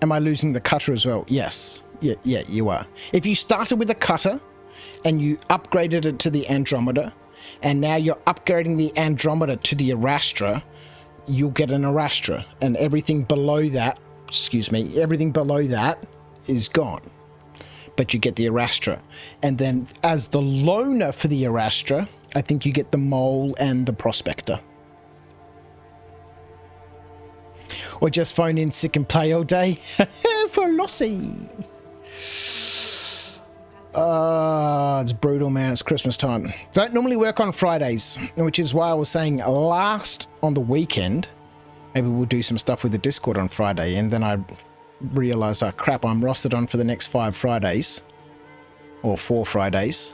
Am I losing the cutter as well? Yes. Yeah, you are. If you started with a cutter and you upgraded it to the Andromeda, and now you're upgrading the Andromeda to the Arastra, you'll get an Arastra. And everything below that, everything below that is gone. But you get the Arastra. And then as the loaner for the Arastra, I think you get the Mole and the Prospector. Or just phone in sick and play all day for Lossie. It's brutal, man. It's Christmas time. Don't normally work on Fridays, which is why I was saying last on the weekend, maybe we'll do some stuff with the Discord on Friday. And then I realized, oh crap, I'm rostered on for the next 5 Fridays or 4 Fridays.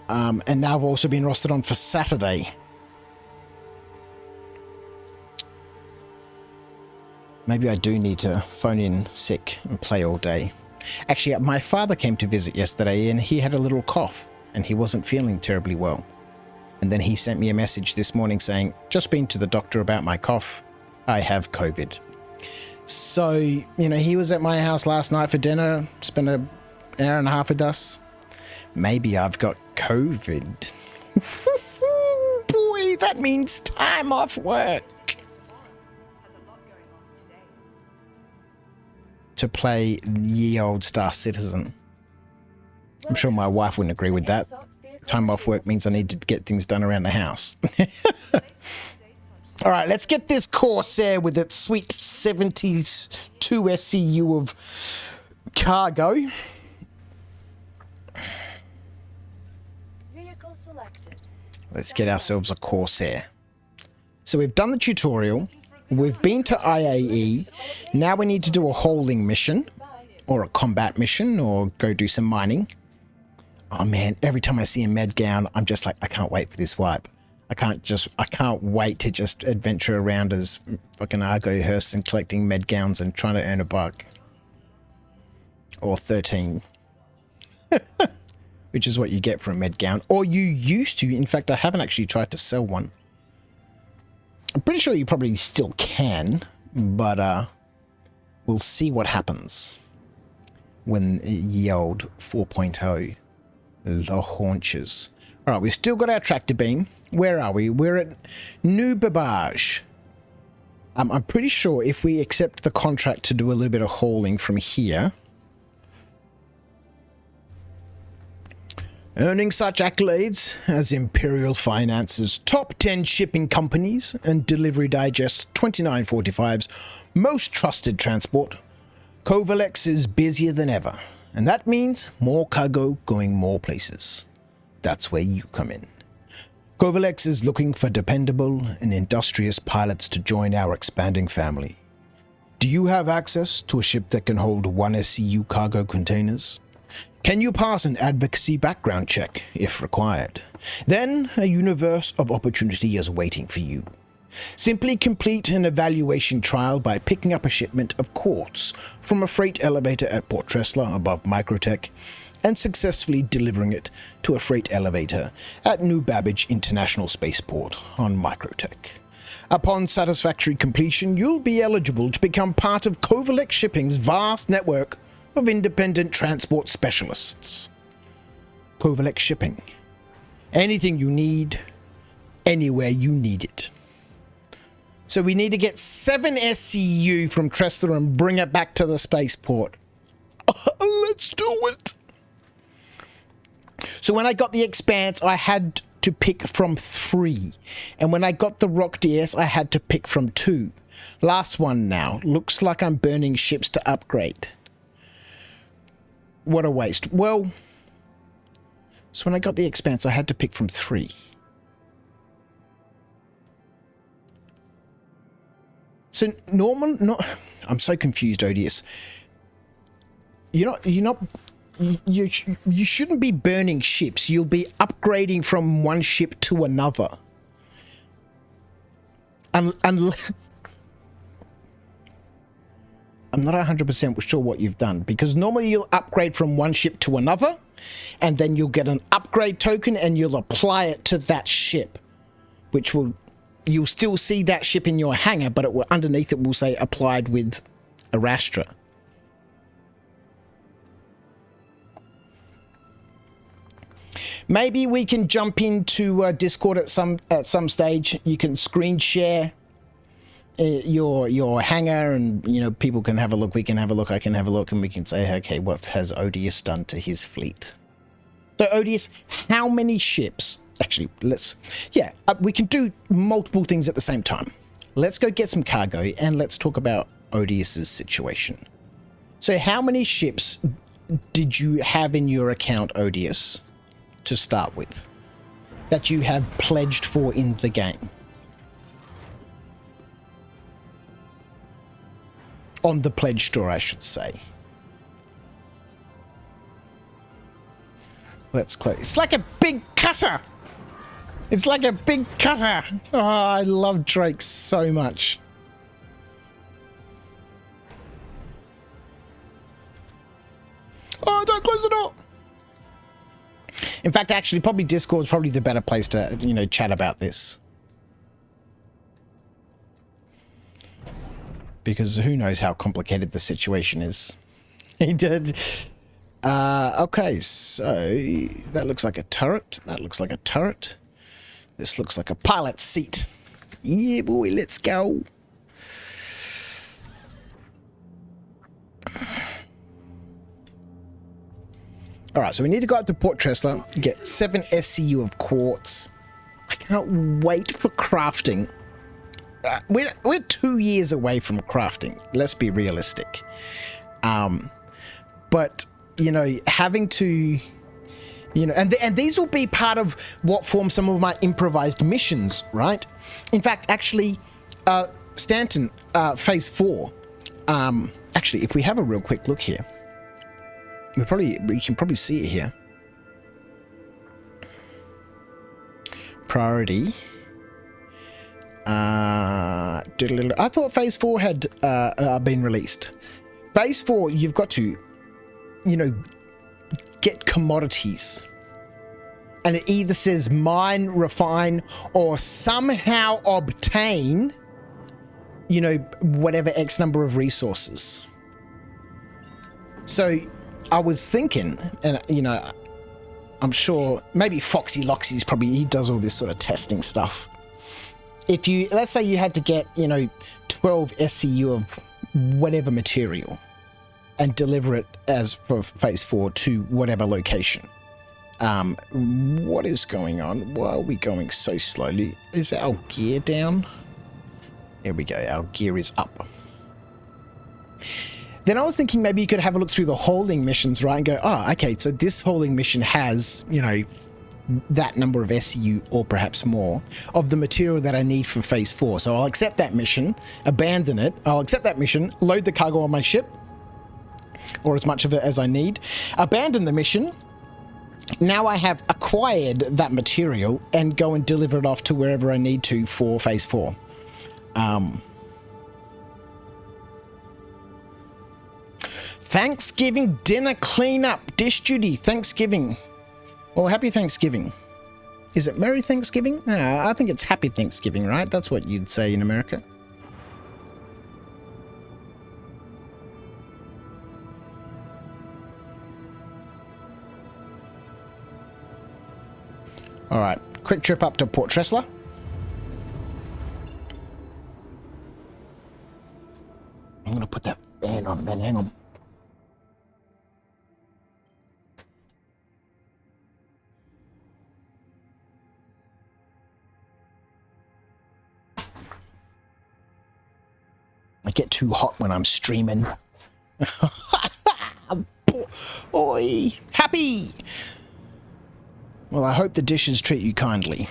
And now I've also been rostered on for Saturday. Maybe I do need to phone in sick and play all day. Actually, my father came to visit yesterday and he had a little cough and he wasn't feeling terribly well. And then he sent me a message this morning saying, just been to the doctor about my cough. I have COVID. So, you know, he was at my house last night for dinner, spent an hour and a half with us. Maybe I've got COVID. Boy, that means time off work. To play ye old Star Citizen. I'm sure my wife wouldn't agree with that. Time off work means I need to get things done around the house. All right, let's get this Corsair with its sweet 72 SCU of cargo. Vehicle selected. Let's get ourselves a Corsair. So we've done the tutorial. We've been to IAE. Now we need to do a hauling mission or a combat mission or go do some mining. Oh man, every time I see a med gown, I'm just like, I can't wait for this wipe. I can't wait to just adventure around as fucking Argo Hurston collecting med gowns and trying to earn $1. Or 13. Which is what you get for a med gown. Or you used to. In fact, I haven't actually tried to sell one. I'm pretty sure you probably still can, but we'll see what happens when ye old 4.0 launches. All right, we've still got our tractor beam. Where are we? We're at New Babage. I'm pretty sure if we accept the contract to do a little bit of hauling from here, earning such accolades as Imperial Finance's top 10 shipping companies and Delivery Digest's 2945's most trusted transport, Kovalex is busier than ever, and that means more cargo going more places. That's where you come in. Kovalex is looking for dependable and industrious pilots to join our expanding family. Do you have access to a ship that can hold 1 SCU cargo containers? Can you pass an advocacy background check if required? Then a universe of opportunity is waiting for you. Simply complete an evaluation trial by picking up a shipment of quartz from a freight elevator at Port Tressler above Microtech and successfully delivering it to a freight elevator at New Babbage International Spaceport on Microtech. Upon satisfactory completion, you'll be eligible to become part of Kovalex Shipping's vast network of independent transport specialists. Kovalex Shipping. Anything you need, anywhere you need it. So we need to get 7 SCU from Tressler and bring it back to the spaceport. Let's do it. So when I got the Expanse, I had to pick from 3. And when I got the Rock DS, I had to pick from 2. Last one now. Looks like I'm burning ships to upgrade. What a waste. Well, so when I got the Expanse, I had to pick from 3. So normal, not. I'm so confused, Odious. You shouldn't be burning ships. You'll be upgrading from one ship to another. I'm not 100% sure what you've done, because normally you'll upgrade from one ship to another, and then you'll get an upgrade token and you'll apply it to that ship, which will, you'll still see that ship in your hangar, but it will, underneath it will say applied with Arastra. Maybe we can jump into Discord at some stage. You can screen share your hangar, and you know, people can have a look, we can have a look, I can have a look, and we can say, okay, what has Odious done to his fleet? So Odious, how many ships? Actually, we can do multiple things at the same time. Let's go get some cargo and let's talk about Odious's situation. So how many ships did you have in your account, Odious, to start with, that you have pledged for in the game? On the pledge store, I should say. Let's close. It's like a big cutter. It's like a big cutter. Oh, I love Drake so much. Oh, don't close the door. In fact, actually, probably Discord's probably the better place to, you know, chat about this. Because who knows how complicated the situation is. He did. Okay, so that looks like a turret. That looks like a turret. This looks like a pilot seat. Yeah, boy, let's go. All right, so we need to go up to Port Tressler, get 7 SCU of quartz. I can't wait for crafting. We're 2 years away from crafting. Let's be realistic. But you know, having to, you know, and these will be part of what form some of my improvised missions, right? In fact, actually, Stanton, Phase 4. Actually, if we have a real quick look here, we can probably see it here. Priority. I thought Phase 4 had been released. Phase 4, you've got to, you know, get commodities. And it either says mine, refine, or somehow obtain, you know, whatever X number of resources. So I was thinking, and you know, I'm sure maybe Foxy Loxy's probably, he does all this sort of testing stuff. If you, let's say you had to get, you know, 12 SCU of whatever material and deliver it as for Phase 4 to whatever location. What is going on? Why are we going so slowly? Is our gear down? There we go, our gear is up. Then I was thinking maybe you could have a look through the hauling missions, right? And go, oh, okay, so this hauling mission has, you know, that number of SCU or perhaps more of the material that I need for Phase 4. So I'll accept that mission, abandon it. I'll accept that mission, load the cargo on my ship, or as much of it as I need, abandon the mission. Now I have acquired that material and go and deliver it off to wherever I need to for Phase 4. Thanksgiving dinner cleanup, dish duty, Thanksgiving. Well, happy Thanksgiving. Is it Merry Thanksgiving? No, I think it's Happy Thanksgiving, right? That's what you'd say in America. All right, quick trip up to Port Tressler. I'm going to put that fan on, man. Hang on. get too hot when I'm streaming. Oi, happy. Well, I hope the dishes treat you kindly.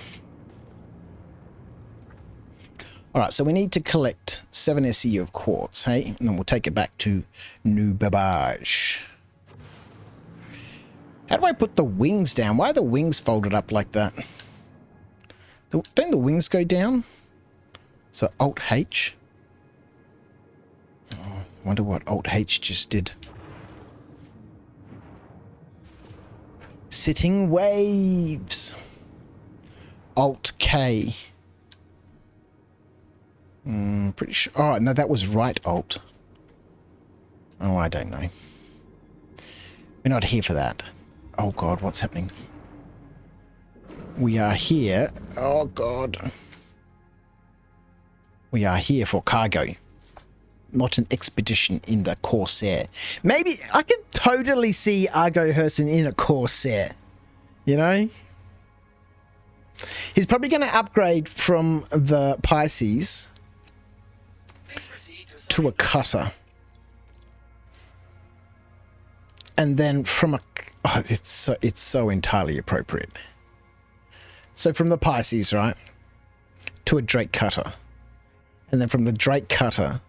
All right, so we need to collect 7 SE of quartz, hey? And then we'll take it back to New Babbage. How do I put the wings down? Why are the wings folded up like that? Don't the wings go down? So Alt-H. Oh, wonder what Alt-H just did. Sitting waves. Alt-K. Pretty sure. Oh, no, that was right Alt. Oh, I don't know. We're not here for that. Oh, God, what's happening? We are here. Oh, God. We are here for cargo. Not an expedition in the Corsair. Maybe I could totally see Argo Herson in a Corsair. You know? He's probably going to upgrade from the Pisces to a cutter. And then from a... Oh, it's so entirely appropriate. So from the Pisces, right? To a Drake cutter. And then from the Drake cutter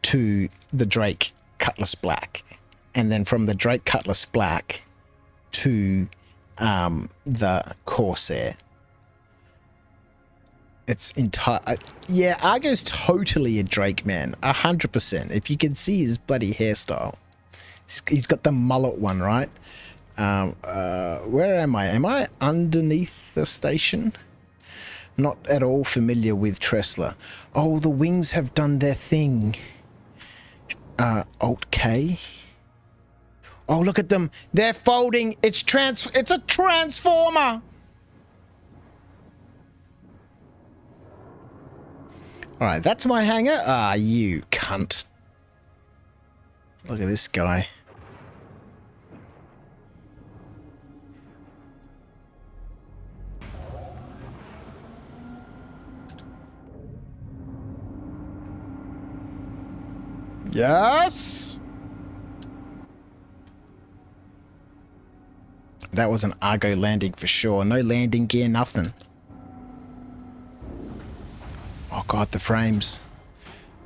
to the Drake Cutlass Black. And then from the Drake Cutlass Black to the Corsair. It's entire... yeah, Argo's totally a Drake, man. 100%. If you can see his bloody hairstyle. He's got the mullet one, right? Where am I? Am I underneath the station? Not at all familiar with Tressler. Oh, the wings have done their thing. Alt-K. Oh, look at them. They're folding. It's a transformer. All right, that's my hangar. Ah, you cunt. Look at this guy. Yes! That was an Argo landing for sure. No landing gear, nothing. Oh God, the frames.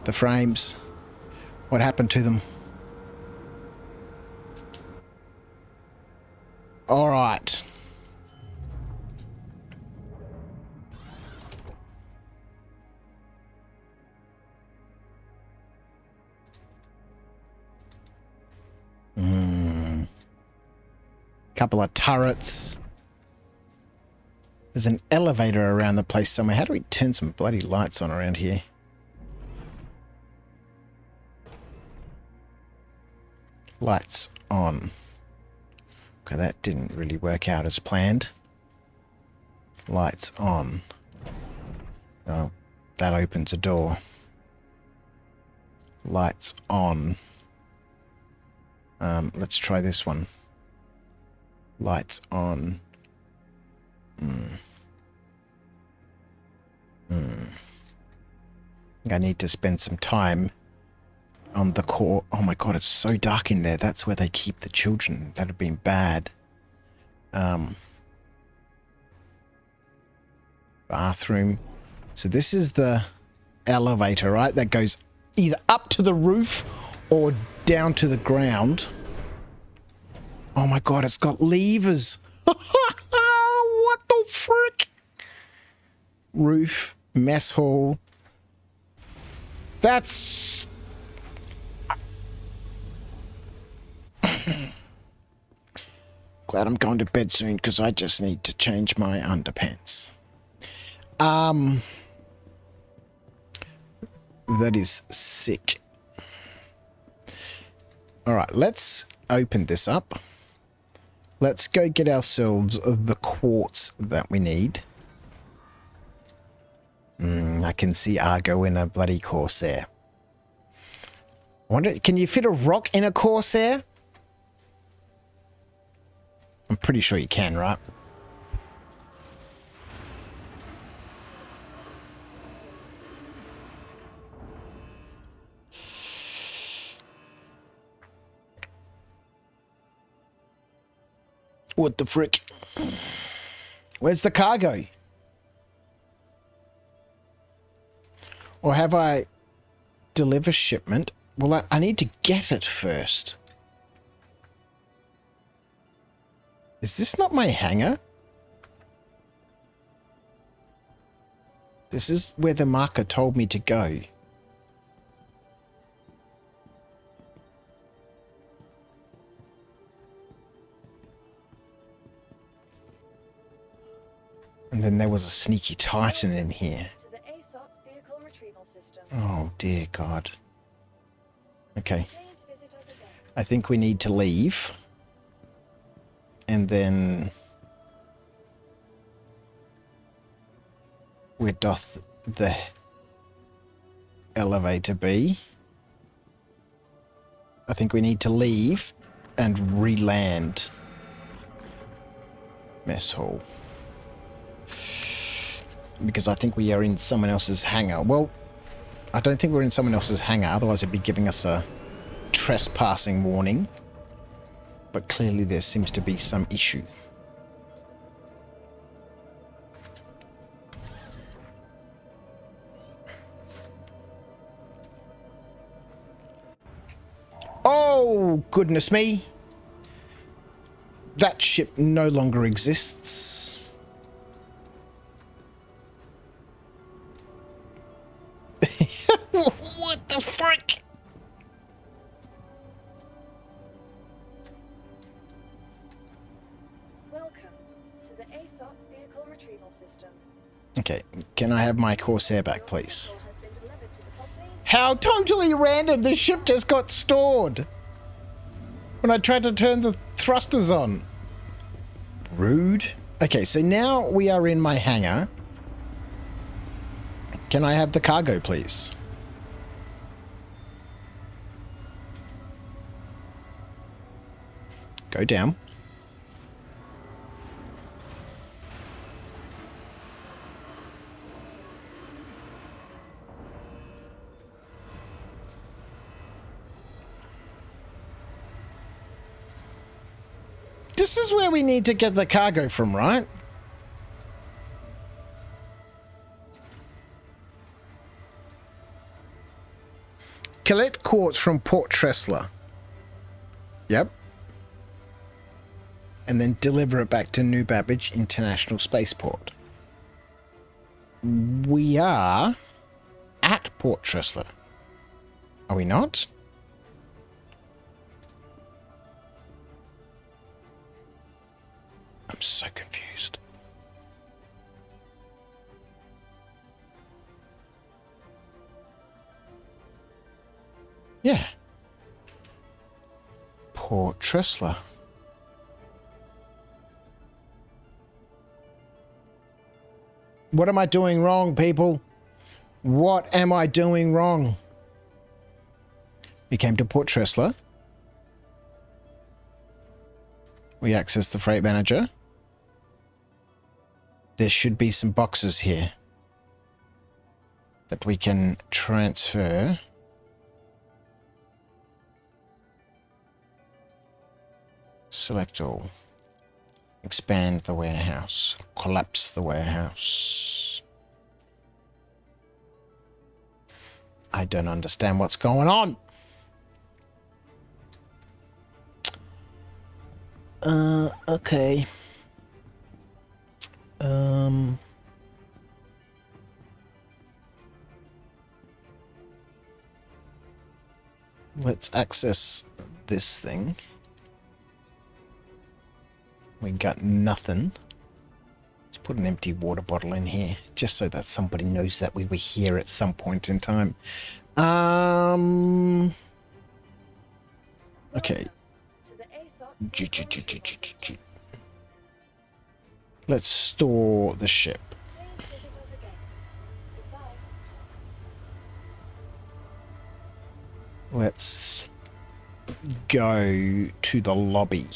The frames. What happened to them? All right. Couple of turrets. There's an elevator around the place somewhere. How do we turn some bloody lights on around here? Lights on. Okay, that didn't really work out as planned. Lights on. Oh, that opens a door. Lights on. Let's try this one. Lights on. I need to spend some time on the core. Oh my God, it's so dark in there. That's where they keep the children. That'd have been bad. Bathroom. So this is the elevator, right? That goes either up to the roof or down to the ground. Oh my God, it's got levers. What the frick? Roof, mess hall. That's... Glad I'm going to bed soon because I just need to change my underpants. That is sick. All right, let's open this up. Let's go get ourselves the quartz that we need. I can see Argo in a bloody Corsair. I wonder, can you fit a rock in a Corsair? I'm pretty sure you can, right? What the frick? Where's the cargo? Or have I deliver shipment? Well, I need to get it first. Is this not my hangar? This is where the marker told me to go. And then there was a sneaky Titan in here. Oh dear God. Okay. I think we need to leave. And then... where doth the elevator be? I think we need to leave and re-land. Mess hall. Because I think we are in someone else's hangar. Well, I don't think we're in someone else's hangar, otherwise it'd be giving us a trespassing warning. But clearly there seems to be some issue. Oh, goodness me. That ship no longer exists. What the frick? Welcome to the ASOC vehicle retrieval system. Okay, can I have my Corsair back, please? How totally random! The ship just got stored when I tried to turn the thrusters on. Rude. Okay, so now we are in my hangar. Can I have the cargo, please? Go down. This is where we need to get the cargo from, right? Collect quartz from Port Tressler. Yep. And then deliver it back to New Babbage International Spaceport. We are at Port Tressler. Are we not? I'm so confused. Yeah. Port Tressler. What am I doing wrong, people? What am I doing wrong? We came to Port Tressler. We accessed the freight manager. There should be some boxes here that we can transfer. Select all. Expand the warehouse. Collapse the warehouse. I don't understand what's going on. Okay. Let's access this thing. We got nothing. Let's put an empty water bottle in here, just so that somebody knows that we were here at some point in time. Okay. Let's store the ship. Let's go to the lobby.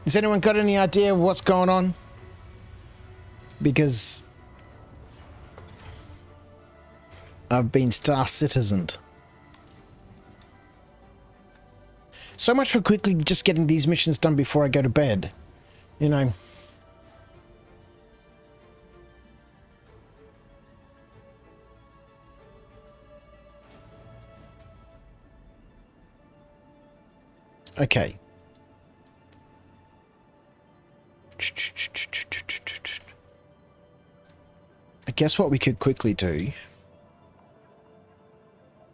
Has anyone got any idea of what's going on? Because I've been Star Citizened. So much for quickly just getting these missions done before I go to bed. You know. Okay. I guess what we could quickly do...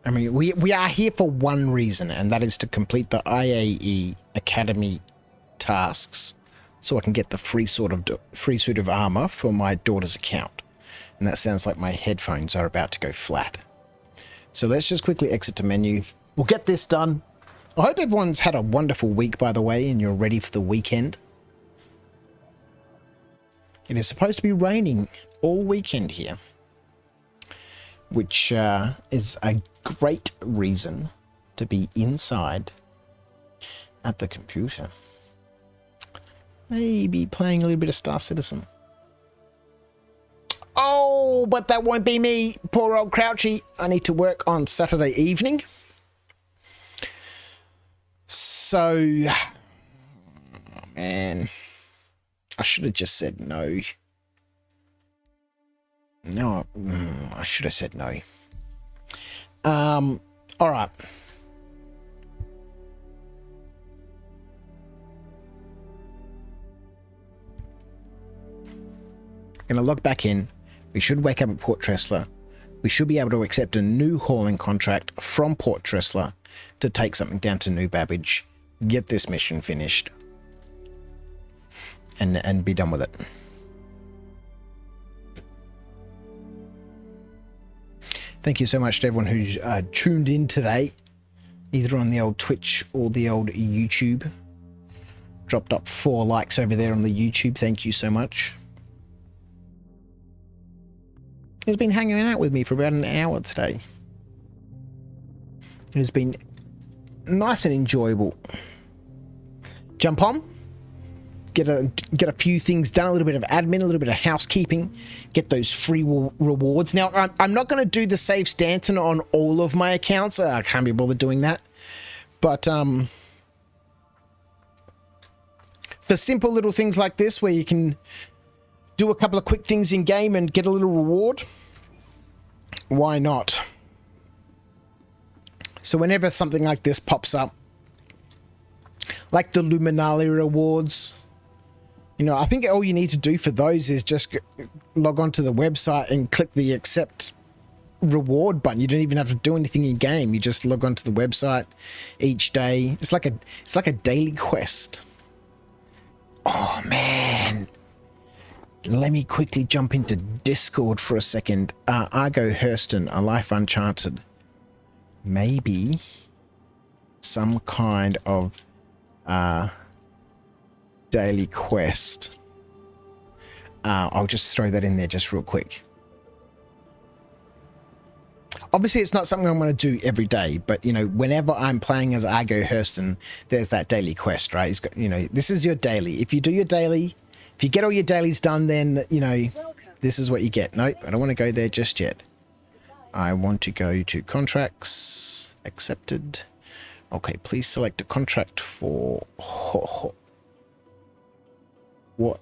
I mean, we are here for one reason, and that is to complete the IAE Academy tasks, so I can get the free suit of armor for my daughter's account. And that sounds like my headphones are about to go flat. So let's just quickly exit to menu. We'll get this done. I hope everyone's had a wonderful week, by the way, and you're ready for the weekend. It is supposed to be raining all weekend here, which is a great reason to be inside at the computer. Maybe playing a little bit of Star Citizen. Oh, but that won't be me, poor old Crouchy. I need to work on Saturday evening. So, oh man, I should have just said no. No, I should have said no. All right. Gonna log back in. We should wake up at Port Tressler. We should be able to accept a new hauling contract from Port Tressler to take something down to New Babbage, get this mission finished, and be done with it. Thank you so much to everyone who's tuned in today, either on the old Twitch or the old YouTube. Dropped up 4 likes over there on the YouTube. Thank you so much. He's been hanging out with me for about an hour today. It has been nice and enjoyable. Jump on, get a few things done, a little bit of admin, a little bit of housekeeping, get those free rewards. Now, I'm not going to do the save Stanton on all of my accounts. I can't be bothered doing that. But for simple little things like this, where you can do a couple of quick things in game and get a little reward, why not? So whenever something like this pops up, like the Luminali rewards, you know, I think all you need to do for those is just log on to the website and click the accept reward button. You don't even have to do anything in game. You just log on to the website each day. It's like a daily quest. Oh man. Let me quickly jump into Discord for a second. Argo Hurston, A Life Uncharted. Maybe some kind of daily quest. I'll just throw that in there just real quick. Obviously, it's not something I'm going to do every day, but, you know, whenever I'm playing as Argo Hurston, there's that daily quest, right? It's got, you know, this is your daily. If you do your daily, if you get all your dailies done, then, you know, this is what you get. Nope, I don't want to go there just yet. I want to go to contracts, accepted. Okay, please select a contract for... What?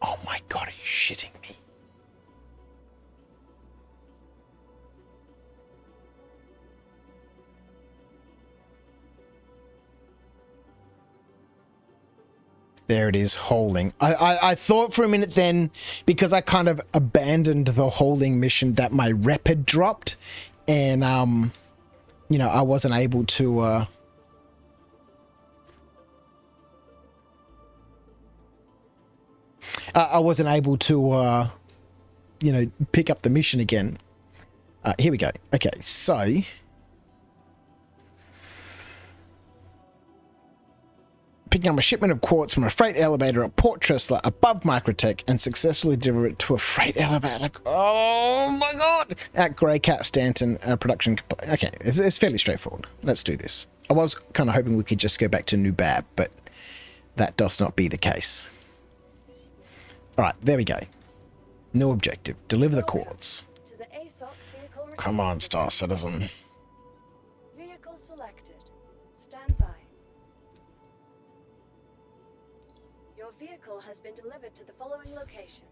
Oh my God, are you shitting me? There it is, hauling. I thought for a minute then, because I kind of abandoned the hauling mission, that my rep had dropped, and you know, I wasn't able to you know, pick up the mission again. Here we go. Okay, so picking up a shipment of quartz from a freight elevator at Port Tressler above Microtech and successfully deliver it to a freight elevator. Oh my God! At Grey Cat Stanton production. Okay, it's fairly straightforward. Let's do this. I was kind of hoping we could just go back to New Bab, but that does not be the case. All right, there we go. New objective. Deliver the quartz. To the come on, Star Citizen. Vehicle selected. Stand by. Your vehicle has been delivered to the following location.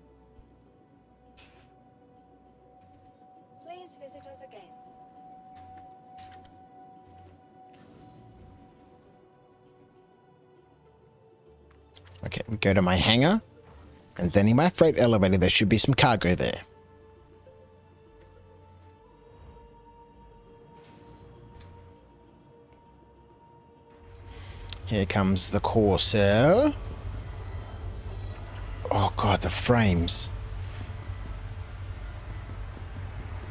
Please visit us again. Okay, we go to my hangar, and then in my freight elevator, there should be some cargo there. Here comes the Corsair. Oh god, the frames.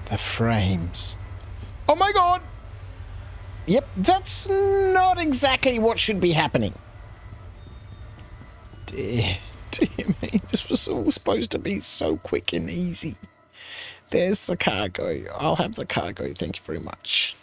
The frames. Oh my god! Yep, that's not exactly what should be happening. Dear me, this was all supposed to be so quick and easy. There's the cargo. I'll have the cargo, thank you very much.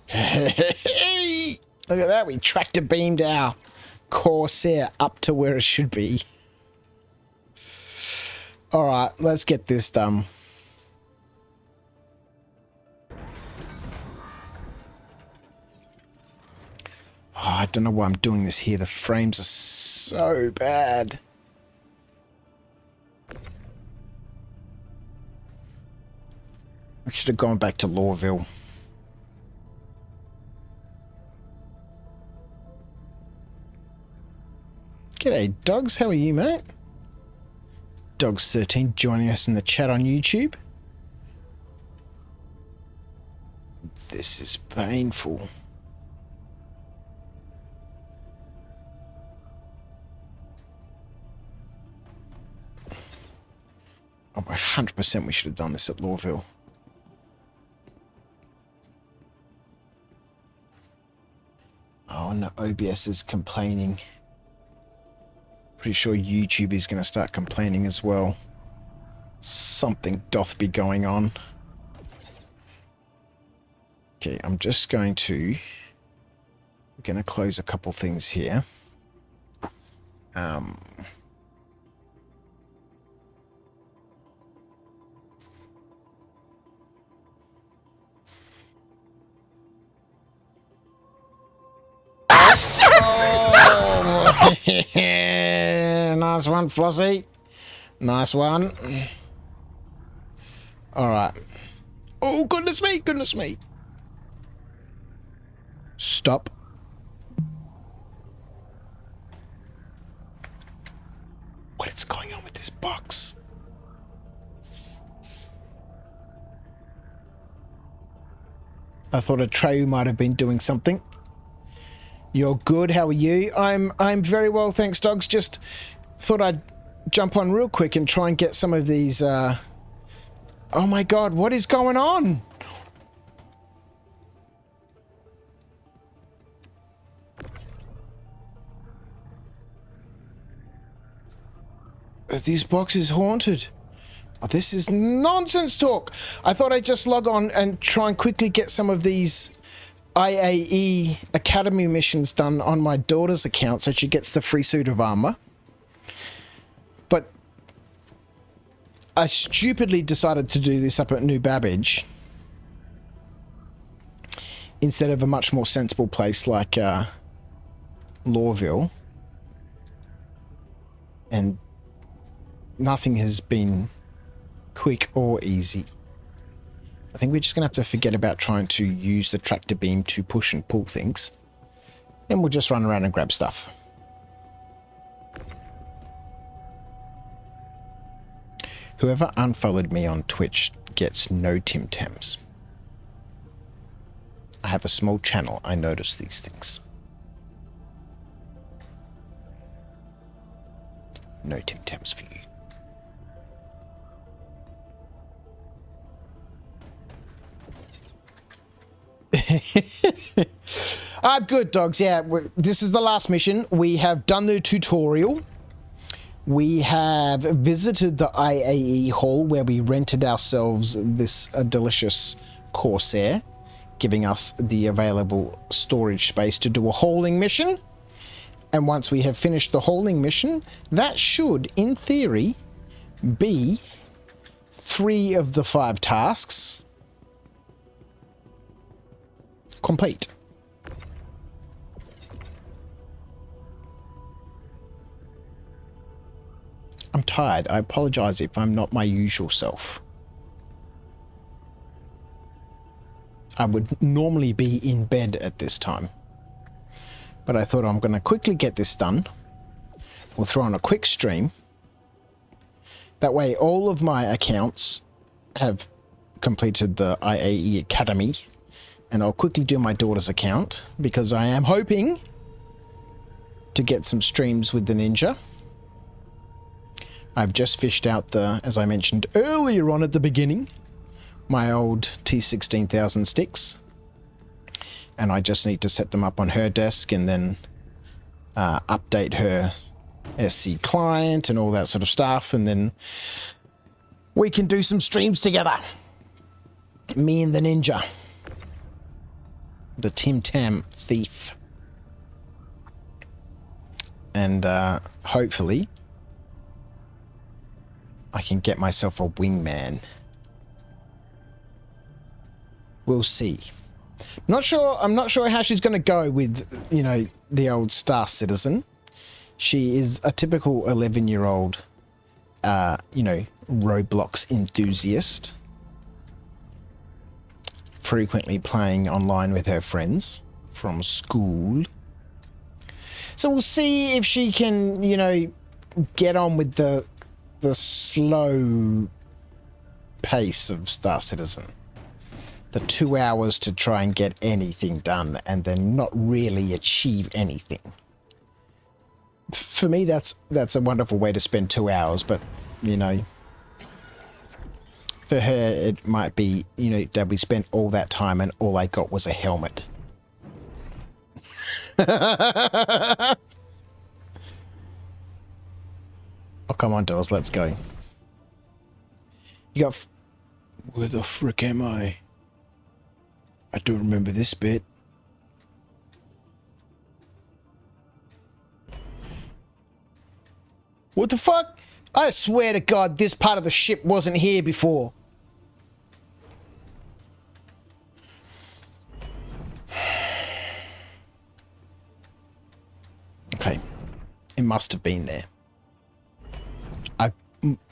Hey! Look at that, we tractor beamed our Corsair up to where it should be. Alright, let's get this done. Oh, I don't know why I'm doing this here. The frames are so bad. I should have gone back to Lawville. G'day, Dogs. How are you, mate? Dogs13 joining us in the chat on YouTube. This is painful. Oh, 100% we should have done this at Lawville. Oh, no, OBS is complaining. Pretty sure YouTube is going to start complaining as well. Something doth be going on. Okay, I'm just going to... We're going to close a couple things here. Nice one, Flossie. Nice one. Alright. Oh, goodness me, goodness me. Stop. What is going on with this box? I thought Atreyu might have been doing something. You're good, how are you? I'm very well, thanks, Dogs. Just thought I'd jump on real quick and try and get some of these, oh my god, what is going on? Are these boxes haunted? Oh, this is nonsense talk. I thought I'd just log on and try and quickly get some of these IAE Academy missions done on my daughter's account so she gets the free suit of armor. But I stupidly decided to do this up at New Babbage instead of a much more sensible place like Lawville. And nothing has been quick or easy. I think we're just going to have to forget about trying to use the tractor beam to push and pull things. And we'll just run around and grab stuff. Whoever unfollowed me on Twitch gets no Tim Tams. I have a small channel, I notice these things. No Tim Tams for you. I'm good, Dogs. Yeah, this is the last mission. We have done the tutorial. We have visited the IAE hall where we rented ourselves this delicious Corsair, giving us the available storage space to do a hauling mission. And once we have finished the hauling mission, that should, in theory, be 3 of the 5 tasks complete. I'm tired. I apologize if I'm not my usual self. I would normally be in bed at this time. But I thought I'm going to quickly get this done. We'll throw on a quick stream. That way all of my accounts have completed the IAE Academy. And I'll quickly do my daughter's account, because I am hoping to get some streams with the Ninja. I've just fished out the, as I mentioned earlier on at the beginning, my old T16000 sticks. And I just need to set them up on her desk and then update her SC client and all that sort of stuff. And then we can do some streams together. Me and the Ninja. The Tim Tam thief. And hopefully I can get myself a wingman. We'll see. I'm not sure how she's going to go with, you know, the old Star Citizen. She is a typical 11-year-old, you know, Roblox enthusiast. Frequently playing online with her friends from school. So we'll see if she can, you know, get on with the slow pace of Star Citizen. The 2 hours to try and get anything done and then not really achieve anything. For me, that's a wonderful way to spend 2 hours, but, you know, for her, it might be, you know, that we spent all that time and all I got was a helmet. Oh, come on, dolls, let's go. You got... Where the frick am I? I don't remember this bit. What the fuck? I swear to God, this part of the ship wasn't here before. Okay. It must have been there. I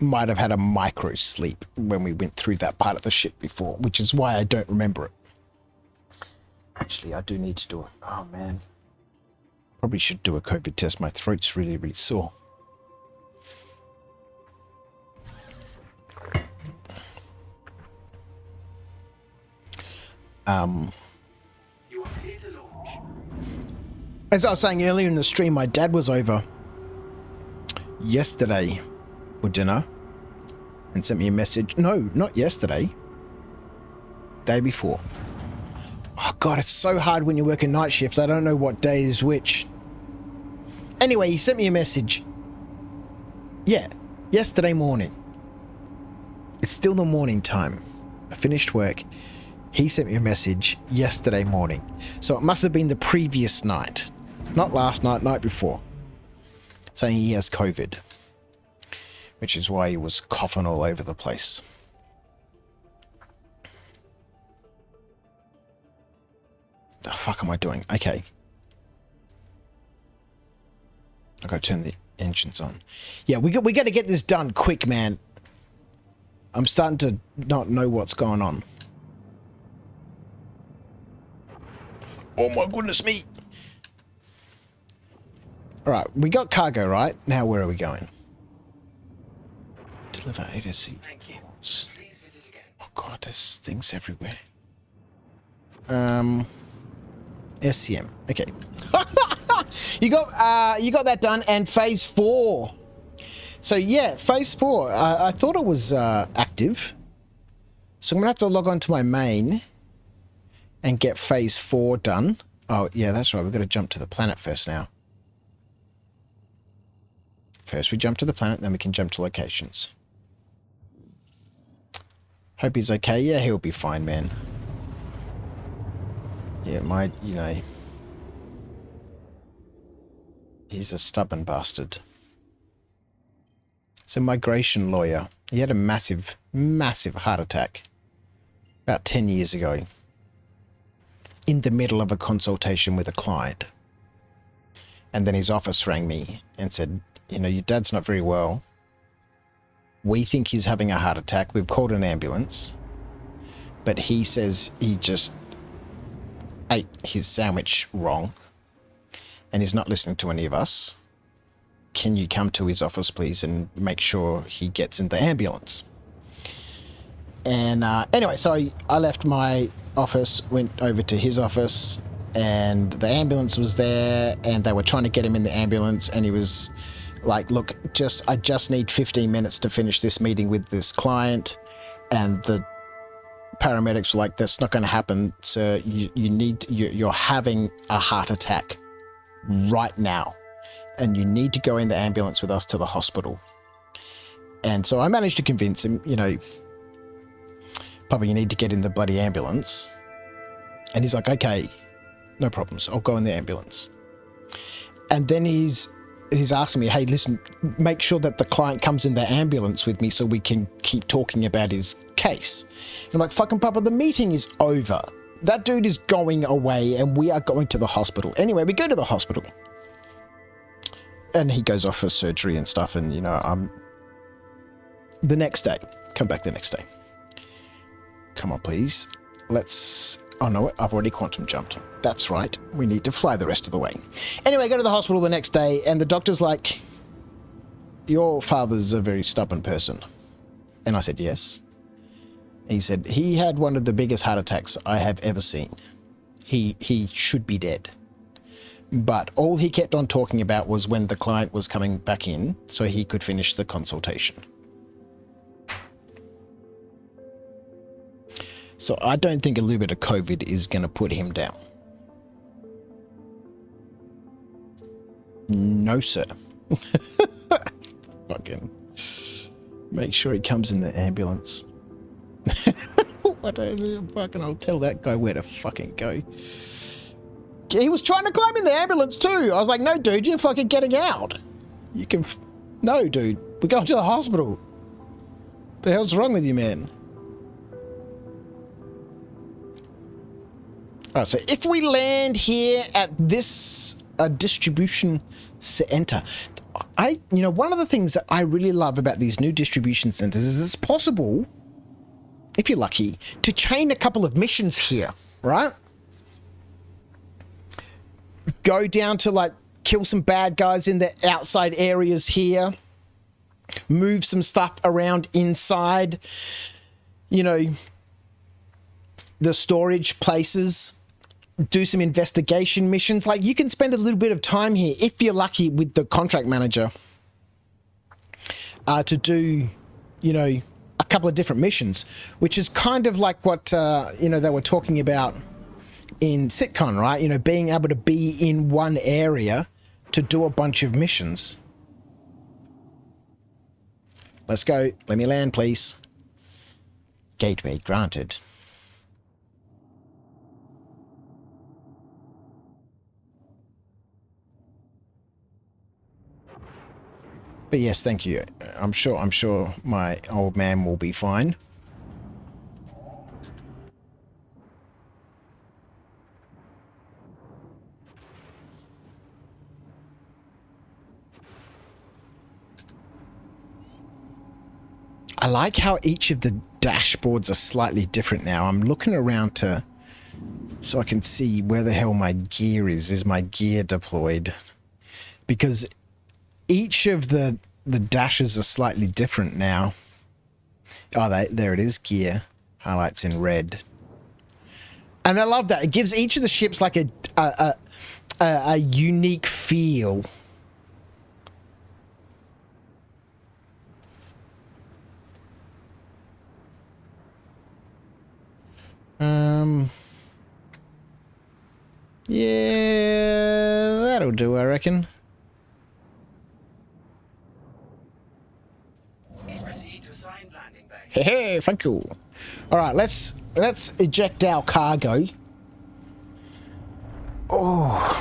might have had a micro sleep when we went through that part of the ship before, which is why I don't remember it. Actually, I do need to do it. Oh, man. Probably should do a COVID test. My throat's really, really sore. As I was saying earlier in the stream, my dad was over yesterday for dinner and sent me a message. No, not yesterday. Day before. Oh God, it's so hard when you work a night shift. I don't know what day is which. Anyway, he sent me a message. Yeah, yesterday morning. It's still the morning time. I finished work. He sent me a message yesterday morning. So it must have been the previous night. Not last night, night before. Saying he has COVID. Which is why he was coughing all over the place. The fuck am I doing? Okay. I gotta turn the engines on. Yeah, we got to get this done quick, man. I'm starting to not know what's going on. Oh my goodness me. Alright, we got cargo, right? Now where are we going? Deliver ADC. Thank you. Please visit again. Oh God, there's things everywhere. SCM. Okay. you got that done, and phase 4. So yeah, phase 4. I thought it was active. So I'm gonna have to log on to my main and get phase 4 done. Oh yeah, that's right. We've got to jump to the planet first now. First we jump to the planet, then we can jump to locations. Hope he's okay. Yeah, he'll be fine, man. Yeah, he's a stubborn bastard. It's a migration lawyer. He had a massive, massive heart attack about 10 years ago in the middle of a consultation with a client. And then his office rang me and said, your dad's not very well. We think he's having a heart attack. We've called an ambulance. But he says he just ate his sandwich wrong and he's not listening to any of us. Can you come to his office, please, and make sure he gets in the ambulance? And anyway, so I left my office, went over to his office, and the ambulance was there, and they were trying to get him in the ambulance, and he was like, look, I just need 15 minutes to finish this meeting with this client. And the paramedics were like, that's not going to happen, sir. You're having a heart attack right now, and you need to go in the ambulance with us to the hospital. And so I managed to convince him, Papa, you need to get in the bloody ambulance. And he's like, okay, no problems. I'll go in the ambulance. And then he's asking me, hey, listen, make sure that the client comes in the ambulance with me so we can keep talking about his case. And I'm like, fucking Papa, the meeting is over. That dude is going away and we are going to the hospital. Anyway, we go to the hospital. And he goes off for surgery and stuff. And, I'm the next day. Come back the next day. Come on, please. Oh no, I've already quantum jumped. That's right. We need to fly the rest of the way. Anyway, I go to the hospital the next day and the doctor's like, your father's a very stubborn person. And I said, yes. He said, he had one of the biggest heart attacks I have ever seen. He should be dead. But all he kept on talking about was when the client was coming back in so he could finish the consultation. So I don't think a little bit of COVID is going to put him down. No, sir. Fucking make sure he comes in the ambulance. I'll tell that guy where to fucking go. He was trying to climb in the ambulance too. I was like, no, dude, you're fucking getting out. You can... No, dude, we're going to the hospital. The hell's wrong with you, man? Alright, so if we land here at this distribution center, one of the things that I really love about these new distribution centers is it's possible, if you're lucky, to chain a couple of missions here, right? Go down to kill some bad guys in the outside areas here, move some stuff around inside, the storage places, do some investigation missions. You can spend a little bit of time here, if you're lucky, with the contract manager to do, a couple of different missions, which is kind of like what, they were talking about in Sitcon, right? Being able to be in one area to do a bunch of missions. Let's go. Let me land, please. Gateway granted. But yes, thank you. I'm sure my old man will be fine. I like how each of the dashboards are slightly different now. I'm looking around so I can see where the hell my gear is. Is my gear deployed? Because each of the dashes are slightly different now. Oh, there it is, gear. Highlights in red. And I love that. It gives each of the ships like a unique feel. Yeah, that'll do, I reckon. Hey, thank you. All right, let's eject our cargo. Oh.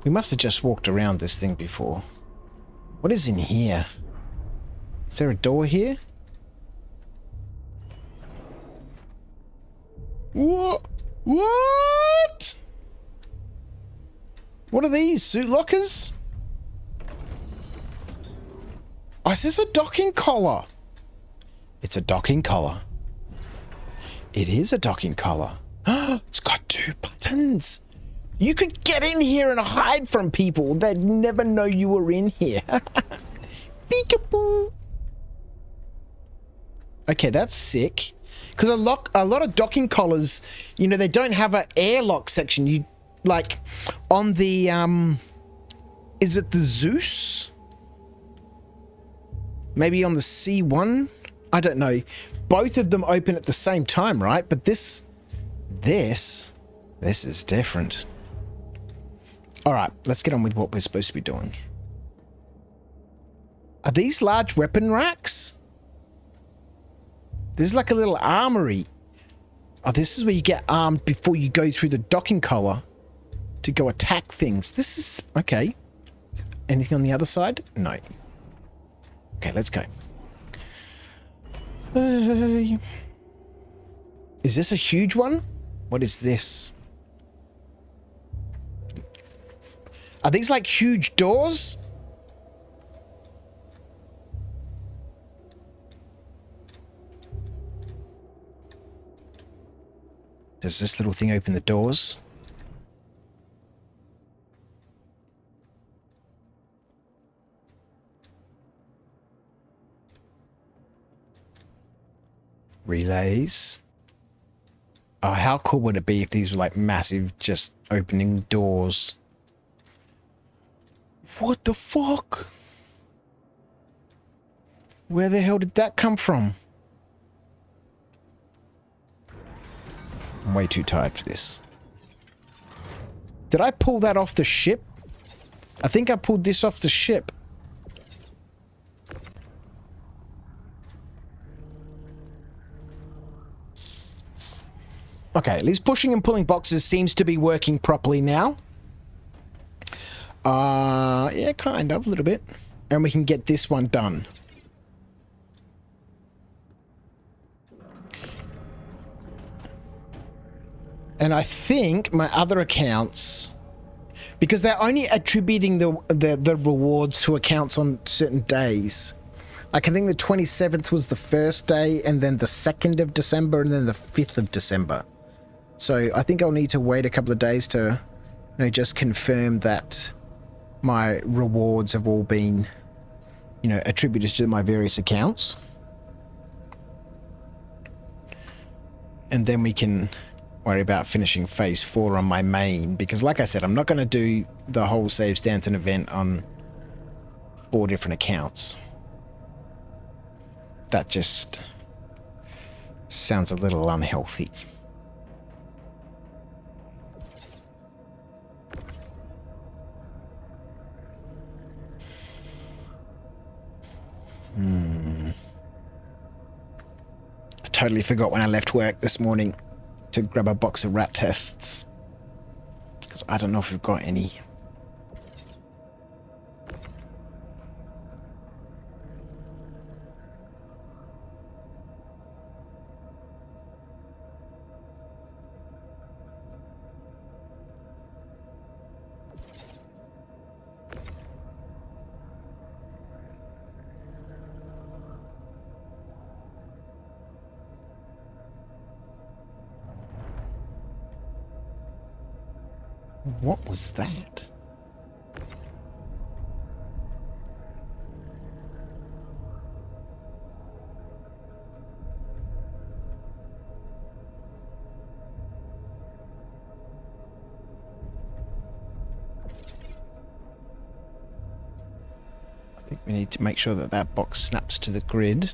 We must have just walked around this thing before. What is in here? Is there a door here? What? What? What are these? Suit lockers? Oh, is this a docking collar? It's a docking collar. It is a docking collar. It's got 2 buttons. You could get in here and hide from people. They'd never know you were in here. Peekaboo. Okay, that's sick. Because a lot of docking collars, you know, they don't have an airlock section. You, like, on the, is it the Zeus? Maybe on the C1? I don't know. Both of them open at the same time, right? But this is different. All right, let's get on with what we're supposed to be doing. Are these large weapon racks? This is like a little armory. Oh, this is where you get armed before you go through the docking collar to go attack things. This is... okay. Anything on the other side? No. Okay, let's go. Is this a huge one? What is this? Are these like huge doors? Does this little thing open the doors? Relays. Oh, how cool would it be if these were like massive, just opening doors? What the fuck? Where the hell did that come from? I'm way too tired for this. Did I pull that off the ship? I think I pulled this off the ship. Okay, at least pushing and pulling boxes seems to be working properly now. Yeah, kind of, a little bit. And we can get this one done. And I think my other accounts, because they're only attributing the rewards to accounts on certain days. Like, I think the 27th was the first day, and then the 2nd of December, and then the 5th of December. So I think I'll need to wait a couple of days to, you know, just confirm that my rewards have all been, you know, attributed to my various accounts. And then we can worry about finishing phase 4 on my main, because like I said, I'm not going to do the whole Save Stanton event on 4 different accounts. That just sounds a little unhealthy. I totally forgot when I left work this morning to grab a box of rat tests, because I don't know if we've got any. What was that? I think we need to make sure that that box snaps to the grid.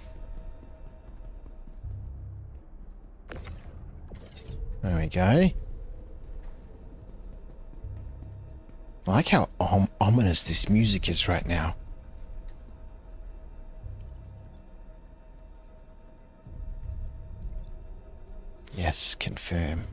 There we go. I like how ominous this music is right now. Yes, confirm.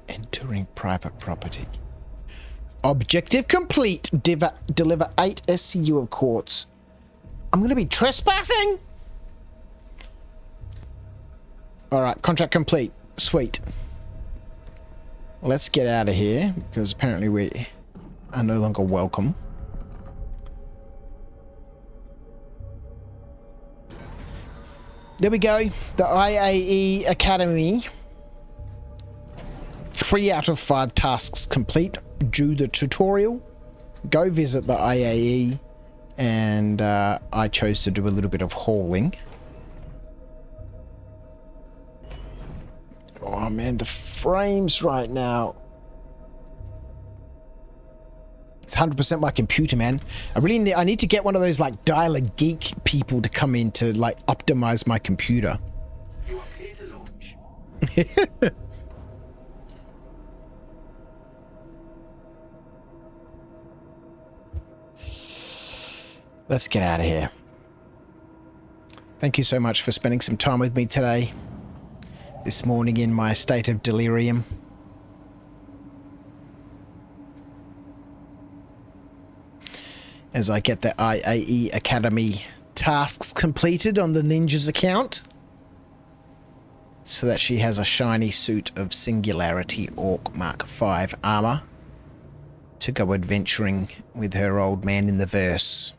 Entering private property. Objective complete. Deliver 8 SCU of quartz. I'm going to be trespassing? Alright, contract complete. Sweet. Let's get out of here, because apparently we are no longer welcome. There we go. The IAE Academy. 3 out of 5 tasks complete. Do the tutorial. Go visit the IAE. And I chose to do a little bit of hauling. Oh man, the frames right now. It's 100% my computer, man. I need to get one of those like Dialer Geek people to come in to like optimize my computer. You are clear to launch. Let's get out of here. Thank you so much for spending some time with me today. This morning in my state of delirium. As I get the IAE Academy tasks completed on the Ninja's account. So that she has a shiny suit of Singularity Orc Mark V armor. To go adventuring with her old man in the verse.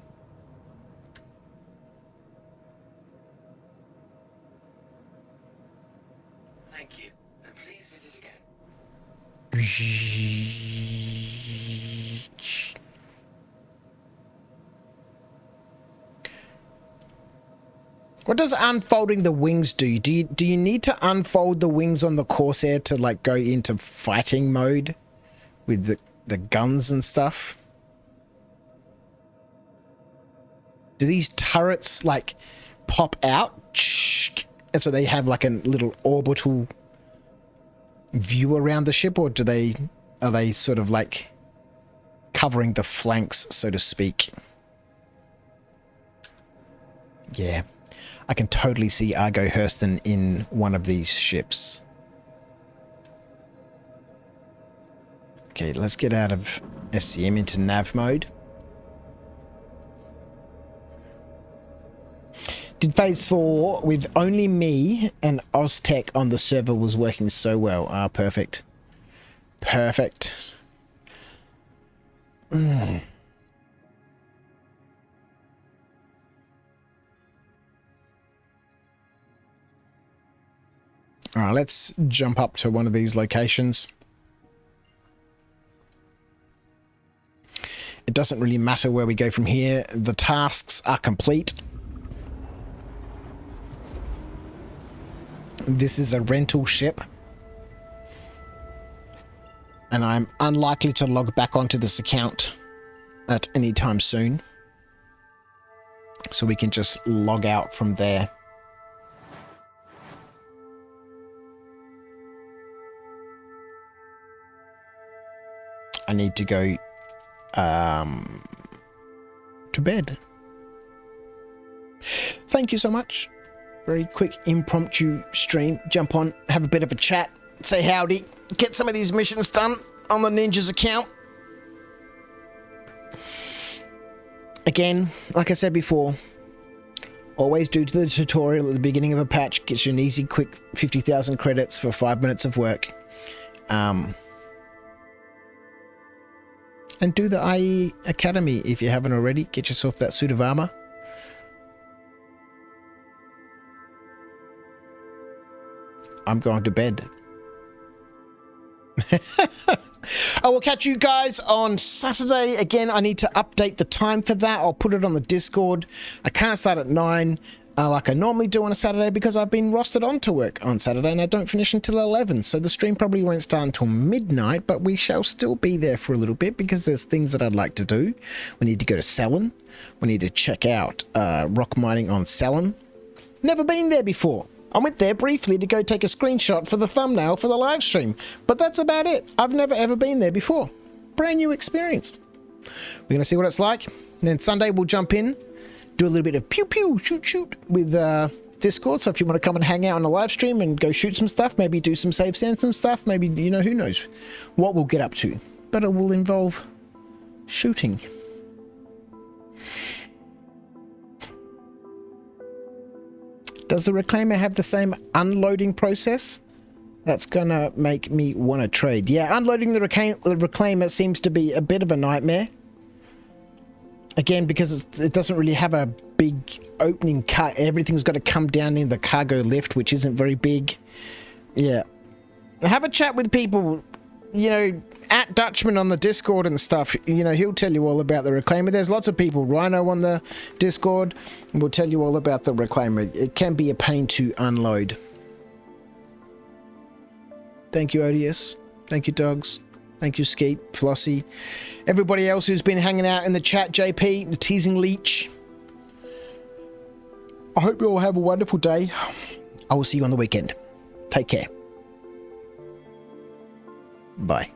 Thank you, and please visit again. What does unfolding the wings do? Do you need to unfold the wings on the Corsair to like go into fighting mode with the guns and stuff? Do these turrets like pop out? And so they have like a little orbital view around the ship, or are they sort of like covering the flanks, so to speak? Yeah, I can totally see Argo Hurston in one of these ships. Okay, let's get out of SCM into nav mode. Did phase 4 with only me and Oztech on the server was working so well. Ah, perfect. Perfect. Alright, let's jump up to one of these locations. It doesn't really matter where we go from here. The tasks are complete. This is a rental ship. And I'm unlikely to log back onto this account at any time soon. So we can just log out from there. I need to go to bed. Thank you so much. Very quick impromptu stream. Jump on, have a bit of a chat, say howdy, get some of these missions done on the Ninja's account. Again, like I said before, always do the tutorial at the beginning of a patch. Gets you an easy, quick 50,000 credits for 5 minutes of work. And do the IAE Academy if you haven't already. Get yourself that suit of armor. I'm going to bed. I will catch you guys on Saturday. Again, I need to update the time for that. I'll put it on the Discord. I can't start at 9. like I normally do on a Saturday because I've been rostered on to work on Saturday and I don't finish until 11. So the stream probably won't start until midnight, but we shall still be there for a little bit because there's things that I'd like to do. We need to go to Cellin. We need to check out rock mining on Cellin. Never been there before. I went there briefly to go take a screenshot for the thumbnail for the live stream, but that's about it. I've never ever been there before. Brand new experience. We're going to see what it's like. And then Sunday we'll jump in, do a little bit of pew pew shoot shoot with Discord. So if you want to come and hang out on a live stream and go shoot some stuff, maybe do some save some stuff, maybe, you know, who knows what we'll get up to. But it will involve shooting. Does the Reclaimer have the same unloading process? That's gonna make me want to trade. Yeah, unloading the Reclaimer seems to be a bit of a nightmare. Again, because it doesn't really have a big opening cut. Everything's got to come down in the cargo lift, which isn't very big. Yeah. Have a chat with people, you know, at Dutchman on the Discord and stuff. You know, he'll tell you all about the Reclaimer. There's lots of people. Rhino on the Discord will tell you all about the Reclaimer. It can be a pain to unload. Thank you, Odious. Thank you, Dogs. Thank you, Skeep, Flossie. Everybody else who's been hanging out in the chat, JP, the Teasing Leech. I hope you all have a wonderful day. I will see you on the weekend. Take care. Bye.